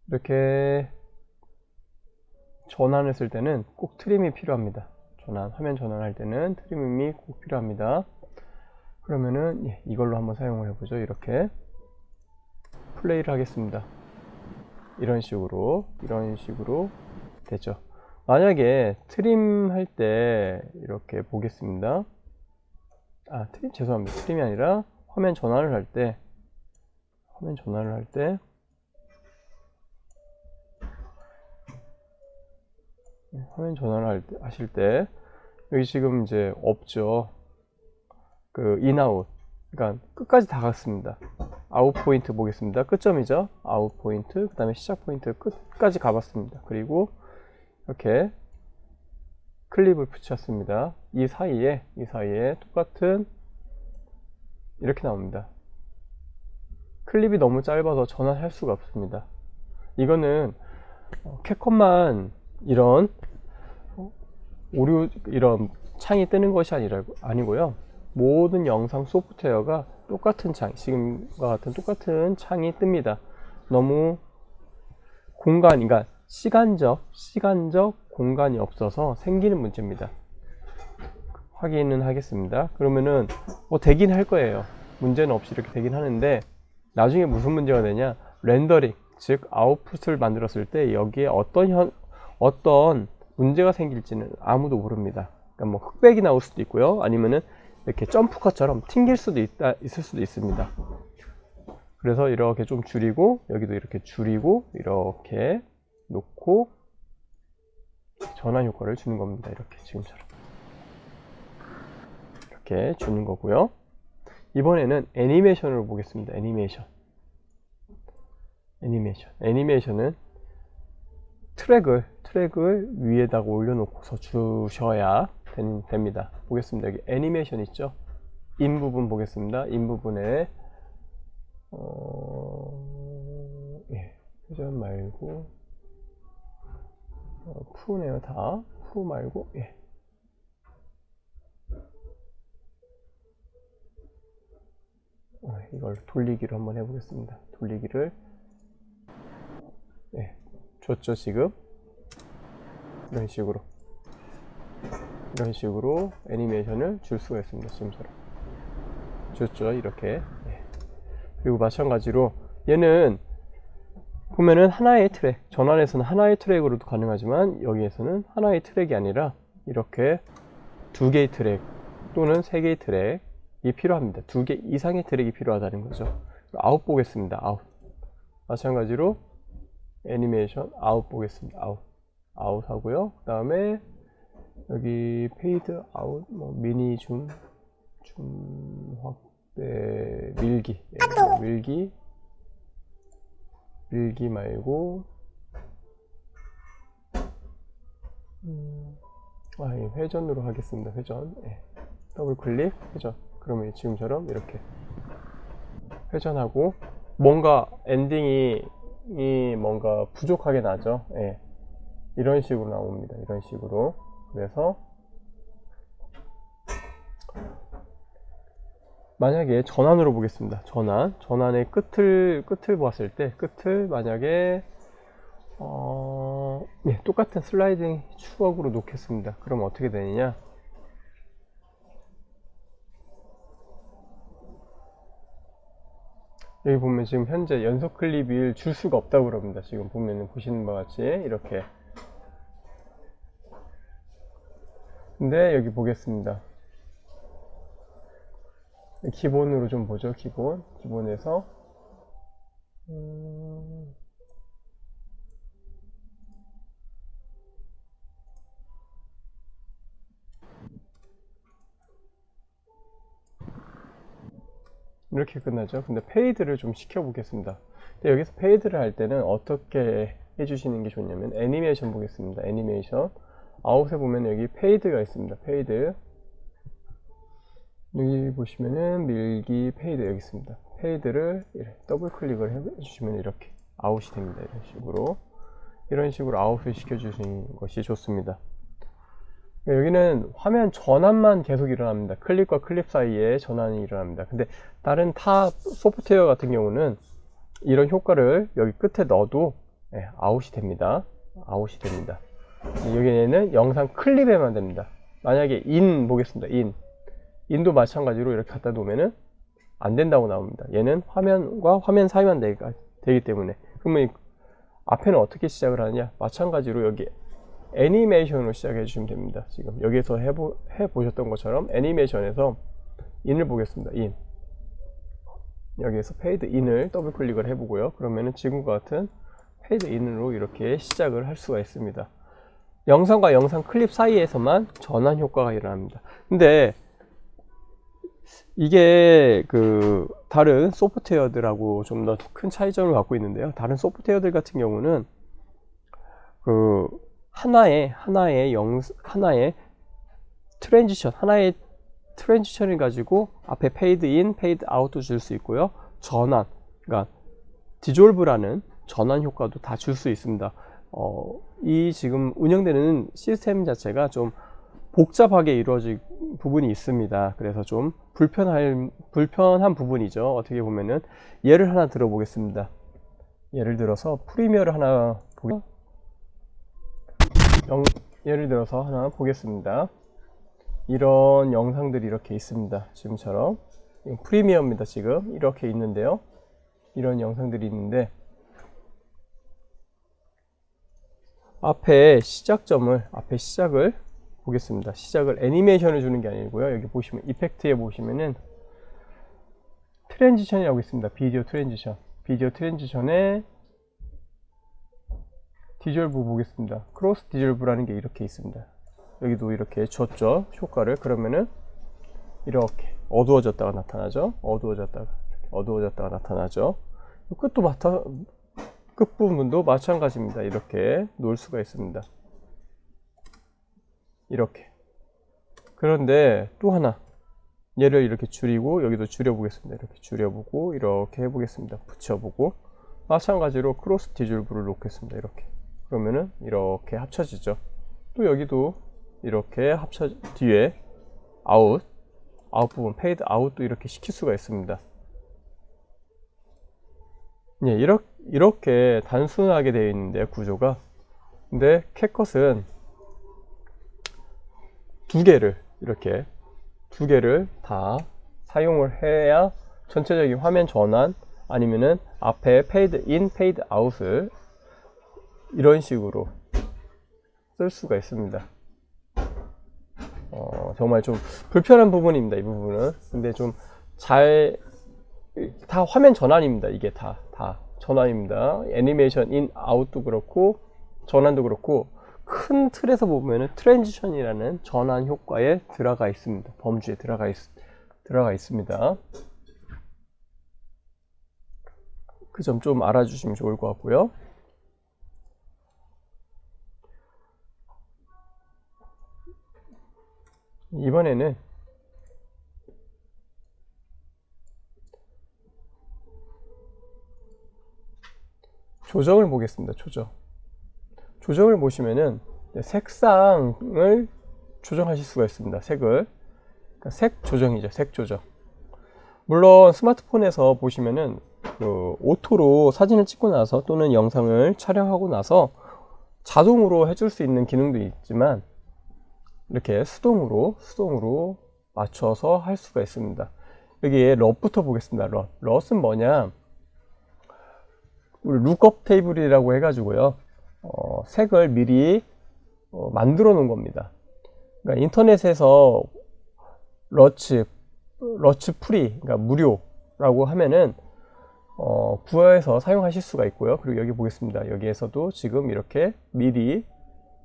이렇게 전환했을 때는 꼭 트림이 필요합니다. 화면 전환할 때는 트림이 꼭 필요합니다. 그러면은 이걸로 한번 사용을 해보죠. 이렇게 플레이를 하겠습니다. 이런 식으로 됐죠. 만약에 트림 할 때 이렇게 보겠습니다. 죄송합니다. 트림이 아니라 화면 전환을 할 때 화면 전환을 하실 때 여기 지금 이제 없죠. 그 인아웃. 그러니까 끝까지 다 갔습니다. 아웃 포인트 보겠습니다. 끝점이죠. 아웃 포인트, 그 다음에 시작 포인트 끝까지 가봤습니다. 그리고 이렇게 클립을 붙였습니다. 이 사이에 똑같은 이렇게 나옵니다. 클립이 너무 짧아서 전환할 수가 없습니다. 이거는 캡컷만 이런 오류 이런 창이 뜨는 것이 아니고요. 모든 영상 소프트웨어가 똑같은 창, 지금과 같은 똑같은 창이 뜹니다. 너무 그러니까 시간적 공간이 없어서 생기는 문제입니다. 확인은 하겠습니다. 그러면은 되긴 할 거예요. 문제는 없이 이렇게 되긴 하는데 나중에 무슨 문제가 되냐? 렌더링, 즉 아웃풋을 만들었을 때 여기에 어떤 문제가 생길지는 아무도 모릅니다. 그러니까 뭐 흑백이 나올 수도 있고요. 아니면은 이렇게 점프컷처럼 튕길 수도 있을 수도 있습니다. 그래서 이렇게 좀 줄이고 여기도 이렇게 줄이고 이렇게 놓고 전환 효과를 주는 겁니다. 이렇게 지금처럼 이렇게 주는 거고요. 이번에는 애니메이션을 보겠습니다. 애니메이션은 트랙을 위에다가 올려놓고서 주셔야 됩니다. 보겠습니다. 여기 애니메이션 있죠? 인 부분 보겠습니다. 인 부분에 회전 말고 푸네요. 다 푸 말고 이걸 돌리기로 한번 해보겠습니다. 돌리기를 줬죠. 지금 이런 식으로 애니메이션을 줄 수가 있습니다. 지금처럼 줬죠. 이렇게. 그리고 마찬가지로 얘는 보면은 하나의 트랙, 전환에서는 하나의 트랙으로도 가능하지만 여기에서는 하나의 트랙이 아니라 이렇게 두 개의 트랙 또는 세 개의 트랙이 필요합니다. 두 개 이상의 트랙이 필요하다는 거죠. 아웃 보겠습니다. 아웃. 마찬가지로 애니메이션 아웃 보겠습니다. 아웃 하고요. 그 다음에 여기 페이드 아웃, 미니 줌 확대, 밀기 말고 회전으로 하겠습니다. 회전. 더블 클릭 회전. 그러면 지금처럼 이렇게 회전하고 뭔가 엔딩이 뭔가 부족하게 나죠. 이런 식으로 나옵니다. 이런 식으로. 그래서 만약에 전환으로 보겠습니다. 전환의 끝을 보았을 때 만약에 똑같은 슬라이딩 추억으로 놓겠습니다. 그럼 어떻게 되느냐? 여기 보면 지금 현재 연속 클립을 줄 수가 없다고 그럽니다. 지금 보시는 바와 같이 이렇게. 근데 여기 보겠습니다. 기본으로 좀 보죠. 기본에서 이렇게 끝나죠. 근데 페이드를 좀 시켜 보겠습니다. 근데 여기서 페이드를 할 때는 어떻게 해주시는 게 좋냐면 애니메이션 보겠습니다. 애니메이션 아웃에 보면 여기 페이드가 있습니다. 페이드 여기 보시면은 밀기 페이드 여기 있습니다. 페이드를 더블 클릭을 해주시면 이렇게 아웃이 됩니다. 이런 식으로 아웃을 시켜주시는 것이 좋습니다. 여기는 화면 전환만 계속 일어납니다. 클립과 클립 사이에 전환이 일어납니다. 근데 다른 타 소프트웨어 같은 경우는 이런 효과를 여기 끝에 넣어도 아웃이 됩니다. 여기에는 영상 클립에만 됩니다. 만약에 인 보겠습니다. 인도 마찬가지로 이렇게 갖다 놓으면은 안 된다고 나옵니다. 얘는 화면과 화면 사이만 되기 때문에. 그러면 앞에는 어떻게 시작을 하느냐? 마찬가지로 여기 애니메이션으로 시작해 주시면 됩니다. 지금 여기서 해보셨던 것처럼 애니메이션에서 인을 보겠습니다. 여기에서 페이드 인을 더블 클릭을 해보고요. 그러면은 지금과 같은 페이드 인으로 이렇게 시작을 할 수가 있습니다. 영상과 영상 클립 사이에서만 전환 효과가 일어납니다. 근데 이게 그 다른 소프트웨어들하고 좀 더 큰 차이점을 갖고 있는데요. 다른 소프트웨어들 같은 경우는 그 하나의 트랜지션을 가지고 앞에 페이드 인, 페이드 아웃도 줄 수 있고요. 전환, 그러니까 디졸브라는 전환 효과도 다 줄 수 있습니다. 이 지금 운영되는 시스템 자체가 좀 복잡하게 이루어진 부분이 있습니다. 그래서 좀 불편한 부분이죠. 어떻게 보면은 예를 하나 들어보겠습니다. 예를 들어서 프리미어를 하나 예를 들어서 하나 보겠습니다. 이런 영상들이 이렇게 있습니다. 지금처럼 프리미어입니다. 지금 이렇게 있는데요. 이런 영상들이 있는데 앞에 시작을 보겠습니다. 시작을 애니메이션을 주는 게 아니고요. 여기 보시면 이펙트에 보시면은 트랜지션이라고 있습니다. 비디오 트랜지션에 디졸브 보겠습니다. 크로스 디졸브라는 게 이렇게 있습니다. 여기도 이렇게 줬죠. 효과를. 그러면은 이렇게 어두워졌다가 나타나죠. 어두워졌다가 나타나죠. 끝부분도 마찬가지입니다. 이렇게 놓을 수가 있습니다. 이렇게. 그런데 또 하나 얘를 이렇게 줄이고 여기도 줄여보겠습니다. 이렇게 줄여보고 이렇게 해보겠습니다. 붙여보고 마찬가지로 크로스 디졸브를 놓겠습니다. 이렇게. 그러면은 이렇게 합쳐지죠. 또 여기도 이렇게 뒤에 아웃 부분 페이드 아웃도 이렇게 시킬 수가 있습니다. 예, 이렇게 단순하게 되어 있는데 구조가. 근데 캣컷은 두 개를 다 사용을 해야 전체적인 화면 전환 아니면은 앞에 페이드 인, 페이드 아웃을 이런 식으로 쓸 수가 있습니다. 정말 좀 불편한 부분입니다. 이 부분은. 근데 좀 다 화면 전환입니다. 이게 다 전환입니다. 애니메이션 인, 아웃도 그렇고 전환도 그렇고 큰 틀에서 보면은 트랜지션이라는 전환 효과에 들어가 있습니다. 범주에 들어가 있습니다. 그 점 좀 알아주시면 좋을 것 같고요. 이번에는 조정을 보겠습니다. 조정을 보시면은 색상을 조정하실 수가 있습니다. 그러니까 색 조정이죠. 색 조정. 물론 스마트폰에서 보시면은 그 오토로 사진을 찍고 나서 또는 영상을 촬영하고 나서 자동으로 해줄 수 있는 기능도 있지만 이렇게 수동으로 맞춰서 할 수가 있습니다. 여기에 럿부터 보겠습니다. 럿은 뭐냐? 우리 룩업 테이블이라고 해가지고요. 색을 미리 만들어 놓은 겁니다. 그러니까 인터넷에서 러츠 프리, 그러니까 무료라고 하면은 구해서 사용하실 수가 있고요. 그리고 여기 보겠습니다. 여기에서도 지금 이렇게 미리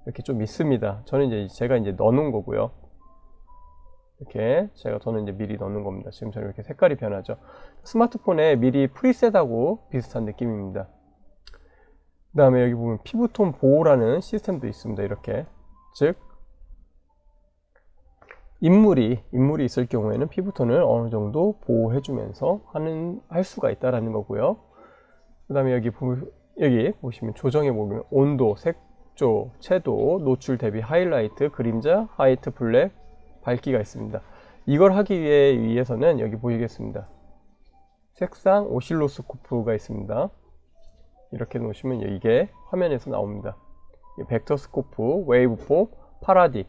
이렇게 좀 있습니다. 저는 제가 넣어놓은 거고요. 저는 이제 미리 넣는 겁니다. 지금처럼 이렇게 색깔이 변하죠. 스마트폰에 미리 프리셋하고 비슷한 느낌입니다. 그 다음에 여기 보면 피부톤 보호라는 시스템도 있습니다. 이렇게. 즉, 인물이 있을 경우에는 피부톤을 어느 정도 보호해주면서 할 수가 있다라는 거고요. 그 다음에 여기 보시면 조정해 보면 온도, 색조, 채도, 노출 대비, 하이라이트, 그림자, 화이트, 블랙, 밝기가 있습니다. 이걸 하기 위해서는 여기 보이겠습니다. 색상 오실로스코프가 있습니다. 이렇게 놓으시면 이게 화면에서 나옵니다. 벡터스코프, 웨이브폼, 파라디,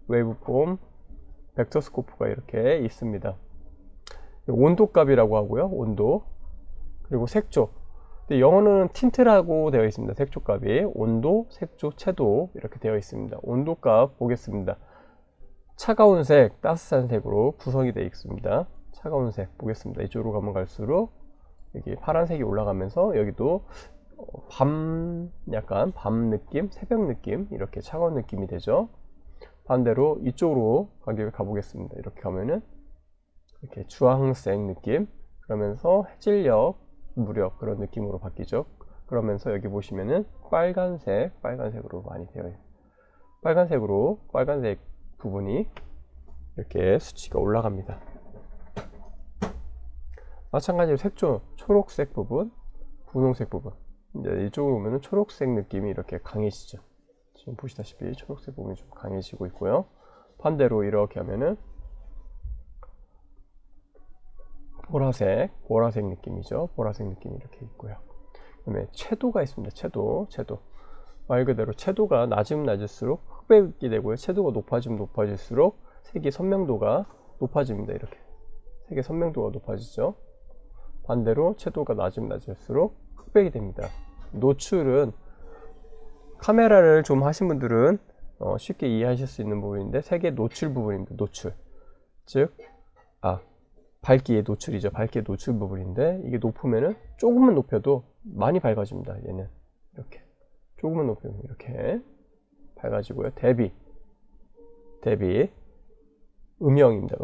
웨이브폼, 벡터스코프가 이렇게 있습니다. 온도값이라고 하고요. 온도. 그리고 색조. 영어는 틴트라고 되어 있습니다. 색조 값이. 온도, 색조, 채도 이렇게 되어 있습니다. 온도 값 보겠습니다. 차가운 색, 따뜻한 색으로 구성이 되어 있습니다. 차가운 색 보겠습니다. 이쪽으로 가면 갈수록 여기 파란색이 올라가면서 여기도 약간 밤 느낌, 새벽 느낌, 이렇게 차가운 느낌이 되죠. 반대로 이쪽으로 가보겠습니다. 이렇게 가면은 이렇게 주황색 느낌, 그러면서 해질녘, 무렵 그런 느낌으로 바뀌죠. 그러면서 여기 보시면은 빨간색으로 많이 되어 있어요. 빨간색 부분이 이렇게 수치가 올라갑니다. 마찬가지로 색조, 초록색 부분, 분홍색 부분. 이제 이쪽으로 보면은 초록색 느낌이 이렇게 강해지죠. 지금 보시다시피 초록색 부분이 좀 강해지고 있고요. 반대로 이렇게 하면은 보라색 느낌이죠. 보라색 느낌이 이렇게 있고요. 그다음에 채도가 있습니다. 채도. 말 그대로 채도가 낮으면 낮을수록 흑백이 되고요. 채도가 높아지면 높아질수록 색의 선명도가 높아집니다. 이렇게 색의 선명도가 높아지죠. 반대로 채도가 낮으면 낮을수록 흑백이 됩니다. 노출은 카메라를 좀 하신 분들은 쉽게 이해하실 수 있는 부분인데, 색의 노출 부분입니다. 노출, 즉 밝기의 노출이죠. 밝기의 노출 부분인데, 이게 높으면은 조금만 높여도 많이 밝아집니다. 얘는 이렇게 조금만 높이면 이렇게 밝아지고요. 대비 음영입니다.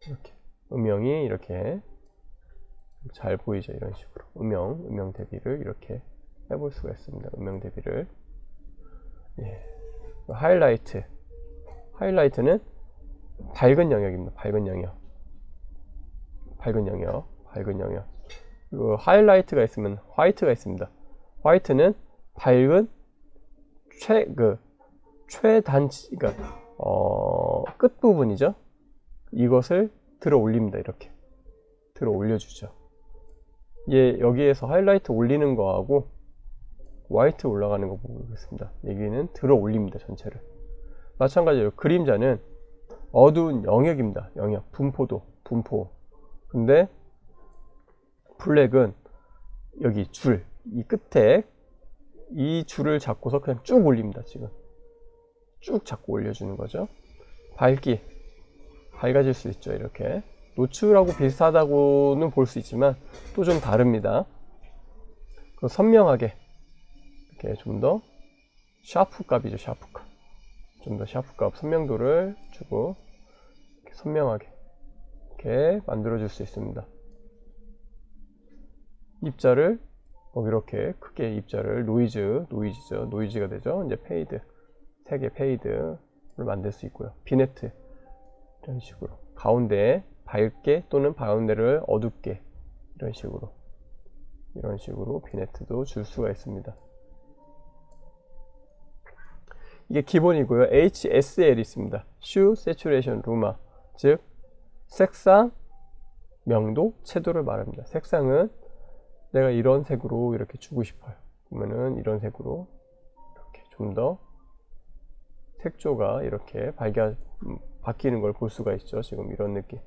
이렇게 음영이 이렇게 잘 보이죠. 이런 식으로 음영 대비를 이렇게 해볼 수가 있습니다. 음영 대비를. 하이라이트는 밝은 영역입니다. 밝은 영역. 그리고 하이라이트가 있으면 화이트가 있습니다. 화이트는 밝은 최단치, 그러니까 끝 부분이죠. 이것을 들어 올립니다. 이렇게 들어 올려주죠. 여기에서 하이라이트 올리는 거하고 화이트 올라가는 거 보겠습니다. 여기는 들어 올립니다. 전체를. 마찬가지로 그림자는 어두운 영역입니다. 영역, 분포. 근데 블랙은 여기 이 끝에 이 줄을 잡고서 그냥 쭉 올립니다. 지금 쭉 잡고 올려주는 거죠. 밝아질 수 있죠. 이렇게 노출하고 비슷하다고는 볼 수 있지만 또 좀 다릅니다. 선명하게 이렇게 좀 더 샤프값이죠. 좀 더 샤프값, 선명도를 주고 이렇게 선명하게 이렇게 만들어줄 수 있습니다. 입자를 이렇게 크게 입자를 노이즈가 되죠. 이제 색의 페이드를 만들 수 있고요. 비네트, 이런 식으로 가운데에 밝게 또는 가운데를 어둡게 이런 식으로 비네트도 줄 수가 있습니다. 이게 기본이고요. HSL이 있습니다. Hue, Saturation, Luma, 즉 색상, 명도, 채도를 말합니다. 색상은 내가 이런 색으로 이렇게 주고 싶어요. 그러면은 이런 색으로 이렇게 좀 더 색조가 이렇게 바뀌는 걸 볼 수가 있죠. 지금 이런 느낌.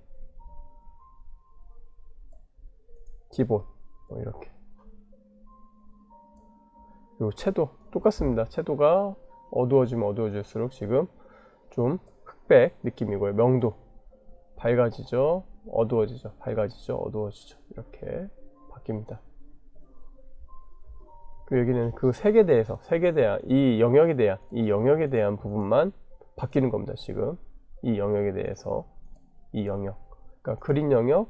기본 이렇게. 그리고 채도 똑같습니다. 채도가 어두워지면 어두워질수록 지금 좀 흑백 느낌이고요. 명도 밝아지죠, 어두워지죠, 어두워지죠. 이렇게 바뀝니다. 그리고 여기는 그 색에 대한 이 영역에 대한 부분만 바뀌는 겁니다. 지금 이 영역에 대해서 이 영역, 그러니까 그린 영역,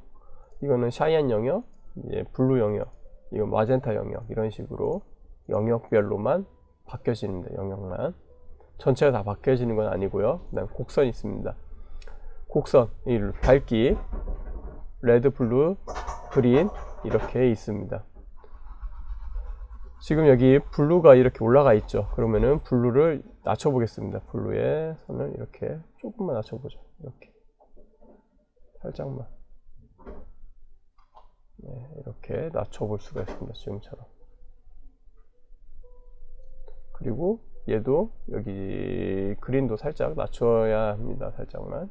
이거는 샤이한 영역, 이제 블루 영역, 이건 마젠타 영역, 이런 식으로 영역별로만 바뀌어집니다. 영역만 전체가 다 바뀌어지는 건 아니고요. 그다음 곡선이 있습니다. 곡선, 이 밝기, 레드, 블루, 그린 이렇게 있습니다. 지금 여기 블루가 이렇게 올라가 있죠. 그러면은 블루를 낮춰 보겠습니다. 블루의 선을 이렇게 조금만 낮춰 보죠. 이렇게 살짝만, 이렇게 낮춰 볼 수가 있습니다. 지금처럼. 그리고 얘도 여기 그린도 살짝 낮춰야 합니다. 살짝만.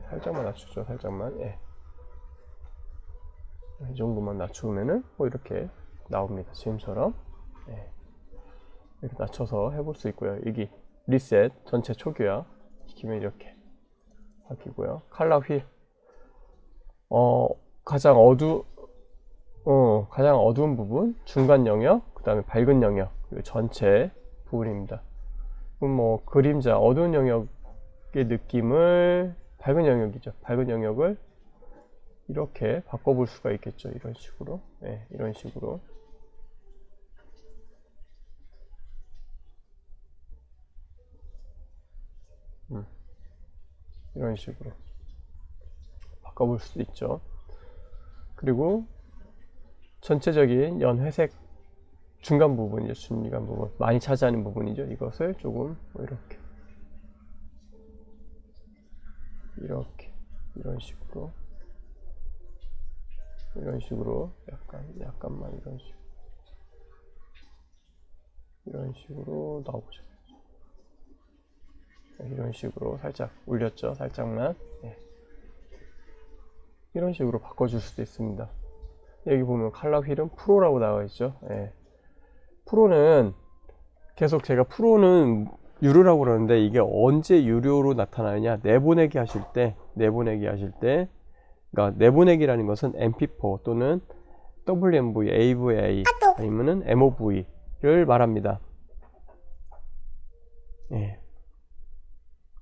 살짝만 낮추죠. 살짝만. 이 정도만 낮추면은 이렇게 나옵니다. 지금처럼. 이렇게 낮춰서 해볼 수 있고요. 여기 리셋, 전체 초기화 시키면 이렇게 바뀌고요. 컬러 휠. 가장 어두운 부분, 중간 영역, 그 다음에 밝은 영역, 그리고 전체 부분입니다. 그럼 뭐 그림자, 어두운 영역의 느낌을 밝은 영역이죠. 밝은 영역을 이렇게 바꿔볼 수가 있겠죠. 이런 식으로. 네, 이런 식으로. 이런 식으로 바꿔볼 수도 있죠. 그리고 전체적인 연회색 중간 부분이죠. 중간 부분. 많이 차지하는 부분이죠. 이것을 조금 뭐 이렇게 이런 식으로 약간만 이런 식으로 넣어보죠. 이런 식으로 살짝 올렸죠. 살짝만. 네. 이런 식으로 바꿔줄 수도 있습니다. 여기 보면 컬러 휠은 프로라고 나와 있죠. 네. 프로는 계속 제가 프로는 유료라고 그러는데 이게 언제 유료로 나타나느냐, 내보내기 하실 때 그러니까 내보내기라는 것은 MP4 또는 WMV, AVA 아니면은 MOV를 말합니다. 예.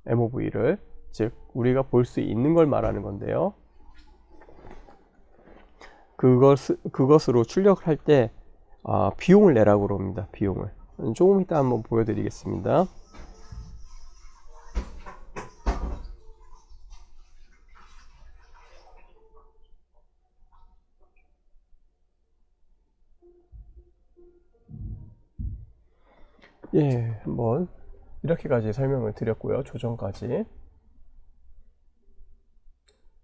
MOV를, 즉 우리가 볼 수 있는 걸 말하는 건데요. 그것으로 출력을 할 때 비용을 내라고 그럽니다. 비용을 조금 이따 한번 보여드리겠습니다. 예, 한번 이렇게까지 설명을 드렸고요. 조정까지.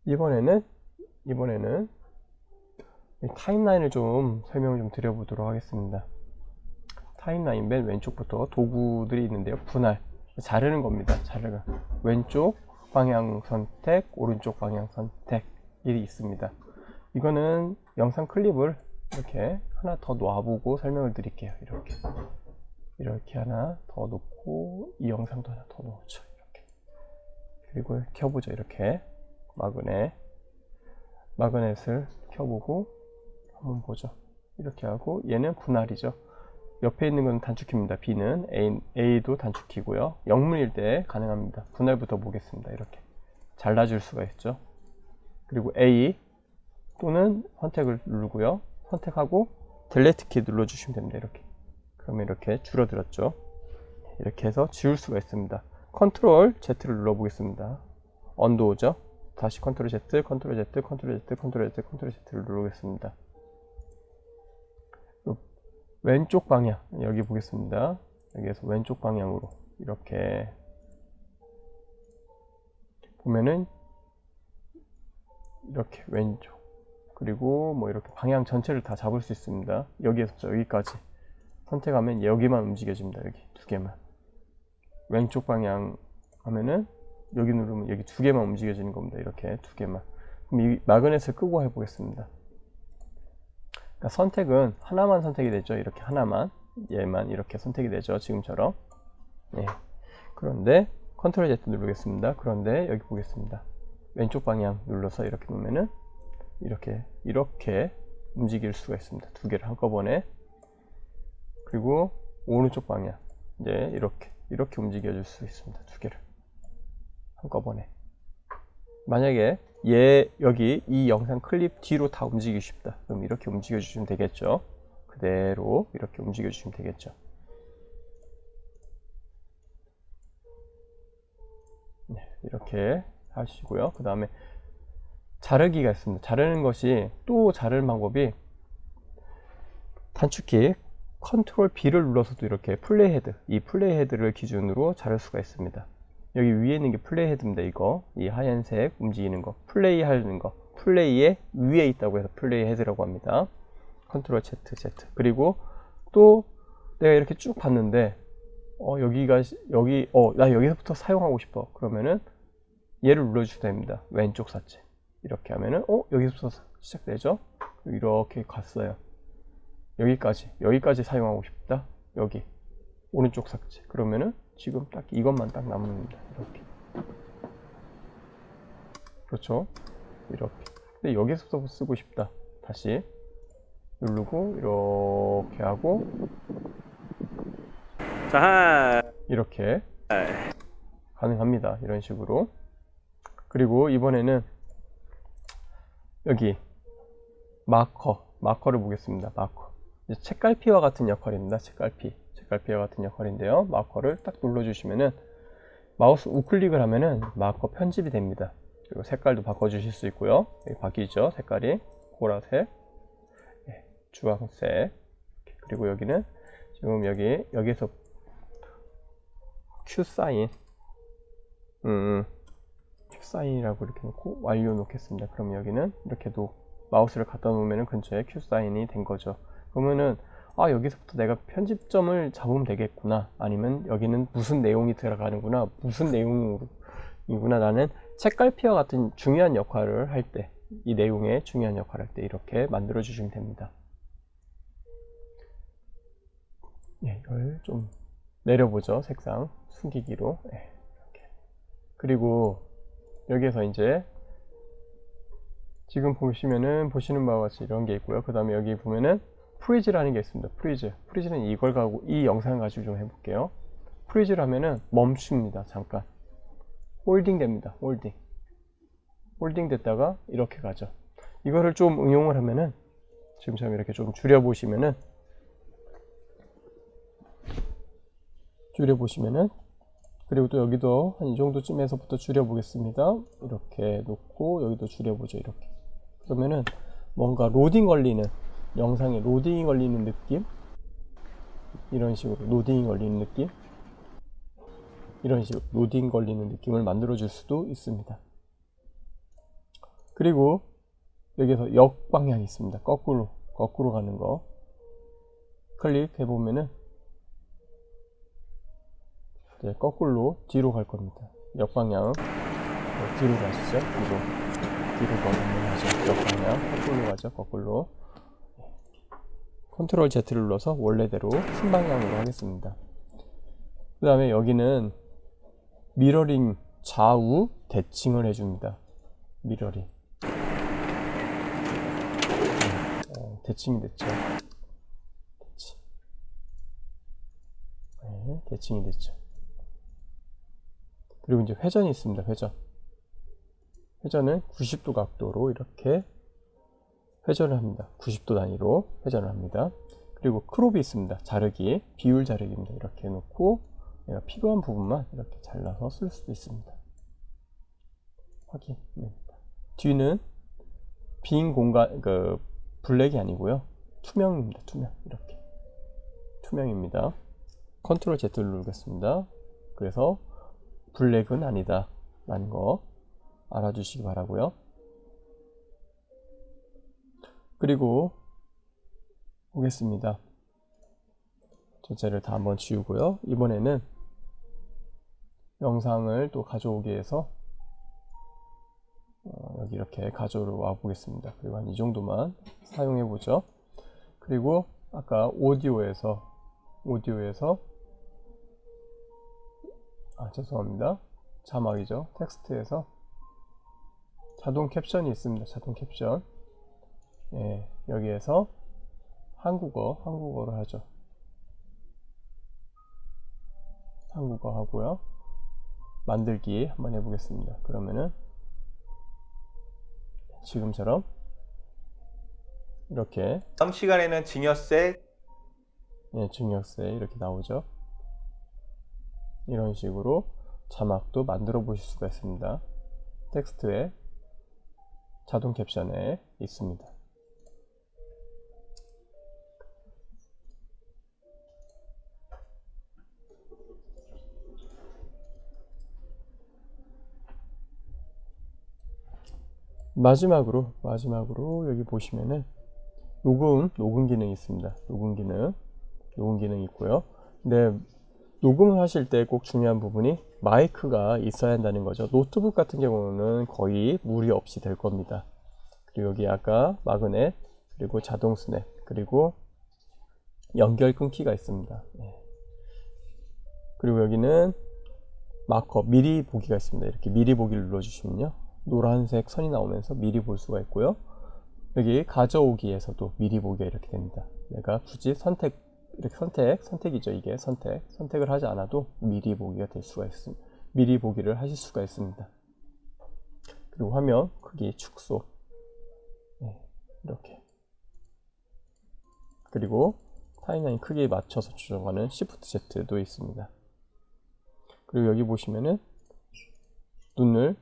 이번에는 타임라인을 좀 설명을 좀 드려보도록 하겠습니다. 타임라인 맨 왼쪽부터 도구들이 있는데요. 분할, 자르는 겁니다. 자르는 왼쪽 방향 선택, 오른쪽 방향 선택이 있습니다. 이거는 영상 클립을 이렇게 하나 더 놔보고 설명을 드릴게요. 이렇게 하나 더 놓고 이 영상도 하나 더 놓죠. 이렇게. 그리고 켜보죠. 이렇게 마그넷을 켜보고 한번 보죠. 이렇게 하고 얘는 분할이죠. 옆에 있는 건 단축키입니다. B는 A도 단축키고요. 영문일 때 가능합니다. 분할부터 보겠습니다. 이렇게 잘라줄 수가 있죠. 그리고 A 또는 선택을 누르고요. 선택하고 딜리트 키 눌러주시면 됩니다. 이렇게. 그러면 이렇게 줄어들었죠. 이렇게 해서 지울 수가 있습니다. 컨트롤 Z를 눌러보겠습니다. 언도우죠. 다시 컨트롤 Z, 컨트롤 Z, 컨트롤 Z, 컨트롤 Z, 컨트롤 Z를 누르겠습니다. 왼쪽 방향, 여기 보겠습니다. 여기에서 왼쪽 방향으로 이렇게 보면은 이렇게 왼쪽, 그리고 뭐 이렇게 방향 전체를 다 잡을 수 있습니다. 여기에서 여기까지 선택하면 여기만 움직여집니다. 여기 두 개만. 왼쪽 방향 하면은 여기 누르면 여기 두 개만 움직여지는 겁니다. 이렇게 두 개만. 그럼 이 마그넷을 끄고 해보겠습니다. 그러니까 선택은 하나만 선택이 되죠. 이렇게 하나만, 얘만 이렇게 선택이 되죠. 지금처럼. 네. 그런데 컨트롤 Z 누르겠습니다. 그런데 여기 보겠습니다. 왼쪽 방향 눌러서 이렇게 놓으면은 이렇게 움직일 수가 있습니다. 두 개를 한꺼번에. 그리고 오른쪽 방향 이제 이렇게 움직여 줄 수 있습니다. 두 개를 한꺼번에. 만약에 여기 이 영상 클립 뒤로 다 움직이고 싶다. 그럼 이렇게 움직여 주시면 되겠죠. 그대로 이렇게 움직여 주시면 되겠죠. 네, 이렇게 하시고요. 그 다음에 자르기가 있습니다. 자르는 것이 또 자르는 방법이 단축키 컨트롤 B를 눌러서도 이렇게 이 플레이 헤드를 기준으로 자를 수가 있습니다. 여기 위에 있는 게 플레이 헤드입니다. 이 하얀색 움직이는 거, 플레이 하는 거, 플레이의 위에 있다고 해서 플레이 헤드라고 합니다. 컨트롤 Z. 그리고 또 내가 이렇게 쭉 봤는데 나 여기서부터 사용하고 싶어. 그러면은 얘를 눌러주셔도 됩니다. 왼쪽 삭제. 이렇게 하면은 여기서부터 시작되죠. 이렇게 갔어요. 여기까지 사용하고 싶다. 여기 오른쪽 삭제. 그러면은 지금 딱 이것만 딱 남습니다. 이렇게 그렇죠. 이렇게. 근데 여기서부터 쓰고 싶다. 다시 누르고 이렇게 하고 자, 이렇게 가능합니다. 이런 식으로. 그리고 이번에는 여기 마커를 보겠습니다. 마커. 이제 책갈피와 같은 역할입니다. 책갈피와 같은 역할인데요. 마커를 딱 눌러주시면은 마우스 우클릭을 하면은 마커 편집이 됩니다. 그리고 색깔도 바꿔주실 수 있고요. 여기 바뀌죠. 색깔이 보라색, 주황색. 그리고 여기는 지금 여기에서 Q 사인이라고 이렇게 놓고 완료 놓겠습니다. 그럼 여기는 이렇게도 마우스를 갖다 놓으면 근처에 Q 사인이 된 거죠. 그러면은 여기서부터 내가 편집점을 잡으면 되겠구나, 아니면 여기는 무슨 내용이 들어가는구나, 무슨 내용이구나, 나는 책갈피와 같은 중요한 역할을 할 때, 이 내용의 중요한 역할을 할 때 이렇게 만들어 주시면 됩니다. 이걸 좀 내려보죠. 색상 숨기기로. 이렇게. 그리고 여기에서 이제 지금 보시는 바와 같이 이런 게 있고요. 그 다음에 여기 보면은 프리즈라는 게 있습니다. 프리즈는 이걸 가지고, 이 영상을 가지고 좀 해볼게요. 프리즈를 하면은 멈춥니다. 잠깐 홀딩 됩니다. 홀딩 됐다가 이렇게 가죠. 이거를 좀 응용을 하면은 지금처럼 이렇게 좀 줄여보시면은 그리고 또 여기도 한 이 정도쯤에서부터 줄여보겠습니다. 이렇게 놓고 여기도 줄여보죠. 이렇게. 그러면은 뭔가 영상에 로딩이 걸리는 느낌, 이런 식으로 로딩 걸리는 느낌을 만들어 줄 수도 있습니다. 그리고 여기서 역방향이 있습니다. 거꾸로 가는 거 클릭해 보면은 이제 거꾸로 뒤로 갈 겁니다. 역방향 뒤로 가시죠. 뒤로 가죠. 역방향 거꾸로 가죠. 거꾸로. 컨트롤 Z를 눌러서 원래대로 순방향으로 하겠습니다. 그 다음에 여기는 미러링 좌우 대칭을 해줍니다. 미러링. 대칭이 됐죠. 대칭이 됐죠. 그리고 이제 회전이 있습니다. 회전은 90도 각도로 이렇게 회전을 합니다. 90도 단위로 회전을 합니다. 그리고 크롭이 있습니다. 비율 자르기입니다. 이렇게 해놓고 내가 필요한 부분만 이렇게 잘라서 쓸 수도 있습니다. 확인입니다. 뒤는 빈 공간, 블랙이 아니고요. 투명입니다. 이렇게. 투명입니다. 컨트롤 Z를 누르겠습니다. 그래서 블랙은 아니다 라는 거 알아주시기 바라고요. 그리고 보겠습니다. 전체를 다 한번 지우고요. 이번에는 영상을 또 가져오기 위해서 여기 이렇게 가져와 보겠습니다. 그리고 한 이 정도만 사용해 보죠. 그리고 아까 오디오에서 죄송합니다. 자막이죠. 텍스트에서 자동 캡션이 있습니다. 자동 캡션. 여기에서 한국어로 하죠. 한국어 하고요. 만들기 한번 해보겠습니다. 그러면은 지금처럼 이렇게 다음 시간에는 증여세 증여세 이렇게 나오죠. 이런 식으로 자막도 만들어 보실 수가 있습니다. 텍스트에 자동 캡션에 있습니다. 마지막으로 여기 보시면은 녹음 기능이 있습니다. 녹음 기능 있고요. 근데 녹음을 하실 때 꼭 중요한 부분이 마이크가 있어야 한다는 거죠. 노트북 같은 경우는 거의 무리 없이 될 겁니다. 그리고 여기 아까 마그넷, 그리고 자동 스냅, 그리고 연결 끊기가 있습니다. 그리고 여기는 마커 미리 보기가 있습니다. 이렇게 미리 보기를 눌러주시면요, 노란색 선이 나오면서 미리 볼 수가 있고요. 여기 가져오기에서도 미리 보기가 이렇게 됩니다. 내가 굳이 선택이죠. 이게 선택을 하지 않아도 미리 보기가 될 수가 있습니다. 미리 보기를 하실 수가 있습니다. 그리고 화면 크기 축소, 네, 이렇게. 그리고 타임라인 크기에 맞춰서 조정하는 Shift Z도 있습니다. 그리고 여기 보시면은 눈을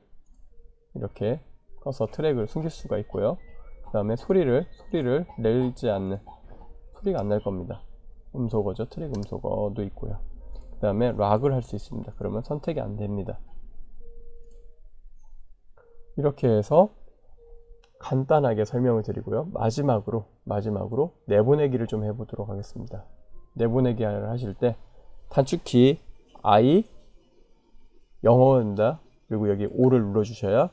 이렇게 커서 트랙을 숨길 수가 있고요. 그 다음에 소리를 내지 않는, 소리가 안 날 겁니다. 음소거죠. 트랙 음소거도 있고요. 그 다음에 락을 할 수 있습니다. 그러면 선택이 안 됩니다. 이렇게 해서 간단하게 설명을 드리고요. 마지막으로 내보내기를 좀 해보도록 하겠습니다. 내보내기를 하실 때 단축키 I, 영어입니다. 그리고 여기 O를 눌러주셔야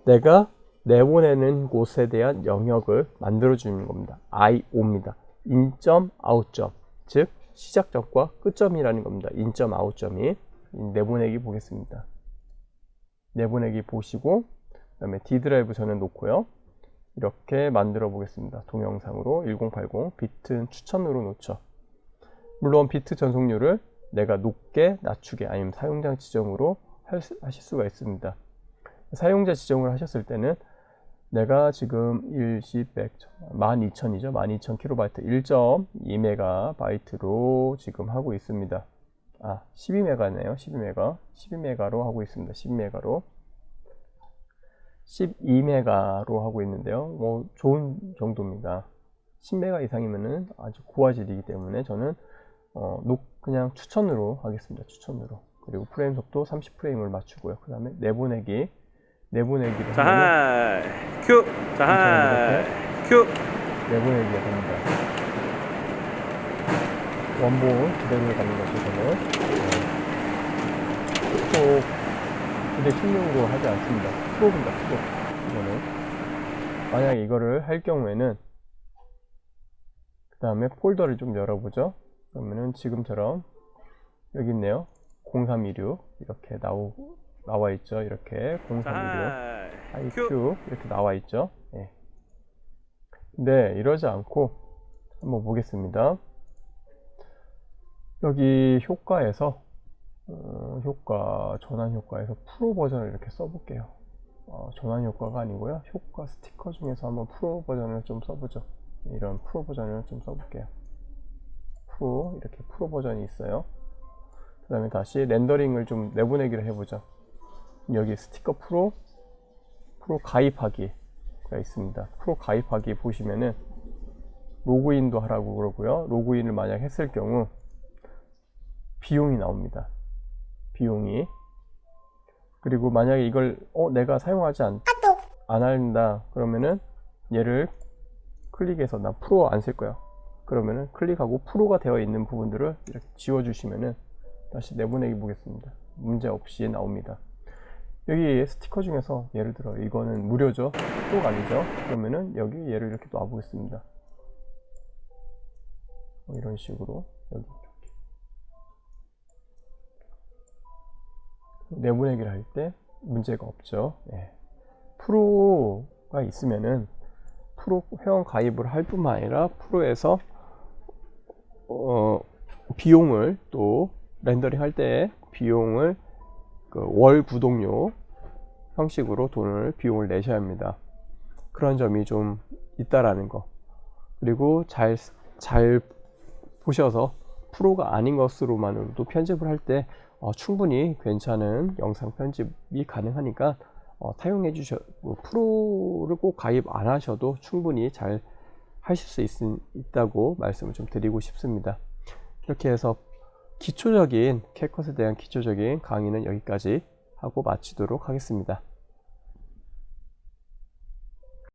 내가 내보내는 곳에 대한 영역을 만들어주는 겁니다. IO입니다. 인점, 아웃점, 즉 시작점과 끝점이라는 겁니다. 인점, 아웃점이. 내보내기 보겠습니다. 내보내기 보시고 그 다음에 D 드라이브 저는 놓고요. 이렇게 만들어 보겠습니다. 동영상으로 1080 비트 추천으로 놓죠. 물론 비트 전송률을 내가 높게 낮추게 아니면 사용자 지정으로 하실 수가 있습니다. 사용자 지정을 하셨을 때는 내가 지금 10, 100, 12000이죠. 12000kB 1.2MB로 지금 하고 있습니다. 12메가네요. 12메가로 하고 있습니다. 12메가로 12메가로 하고 있는데요. 뭐 좋은 정도입니다. 10메가 이상이면은 아주 고화질이기 때문에 저는 그냥 추천으로 하겠습니다. 추천으로. 그리고 프레임 속도 30프레임을 맞추고요. 그 다음에 내보내기를 하면 자, 큐. 자, 큐. 내보내기가 됩니다. 원본 그대로 가는 것이 저는 근데 실용으로 하지 않습니다. 프로입니다. 프로. 이거는 만약에 이거를 할 경우에는 그 다음에 폴더를 좀 열어보죠. 그러면은 지금처럼 여기 있네요. 0316 이렇게 나와 있죠. 이렇게 0316 IQ 이렇게 나와 있죠. 예. 근데 이러지 않고 한번 보겠습니다. 여기 효과에서 전환 효과에서 프로 버전을 이렇게 써볼게요. 전환 효과가 아니고요. 효과 스티커 중에서 한번 프로 버전을 좀 써보죠. 이런 프로 버전을 좀 써볼게요. 이렇게 프로 버전이 있어요. 그 다음에 다시 렌더링을 좀 내보내기를 해보죠. 여기 스티커 프로 가입하기가 있습니다. 프로 가입하기 보시면은 로그인도 하라고 그러고요. 로그인을 만약 했을 경우 비용이 나옵니다. 비용이. 그리고 만약에 이걸 내가 사용하지 안 한다 그러면은 얘를 클릭해서 나 프로 안 쓸 거야. 그러면은 클릭하고 프로가 되어 있는 부분들을 이렇게 지워 주시면은 다시 내보내기 보겠습니다. 문제 없이 나옵니다. 여기 스티커 중에서 예를 들어 이거는 무료죠. 프로가 아니죠. 그러면은 여기 얘를 이렇게 놔 보겠습니다. 이런 식으로 여기 내보내기를 할 때 문제가 없죠. 예. 프로가 있으면은 프로 회원 가입을 할 뿐만 아니라 프로에서 비용을 또 렌더링 할 때 비용을 월 구독료 형식으로 비용을 내셔야 합니다. 그런 점이 좀 있다라는 거. 그리고 잘 보셔서 프로가 아닌 것으로만으로도 편집을 할 때 충분히 괜찮은 영상 편집이 가능하니까 사용해 프로를 꼭 가입 안 하셔도 충분히 잘 하실 수 있다고 말씀을 좀 드리고 싶습니다. 이렇게 해서 캡컷에 대한 기초적인 강의는 여기까지 하고 마치도록 하겠습니다.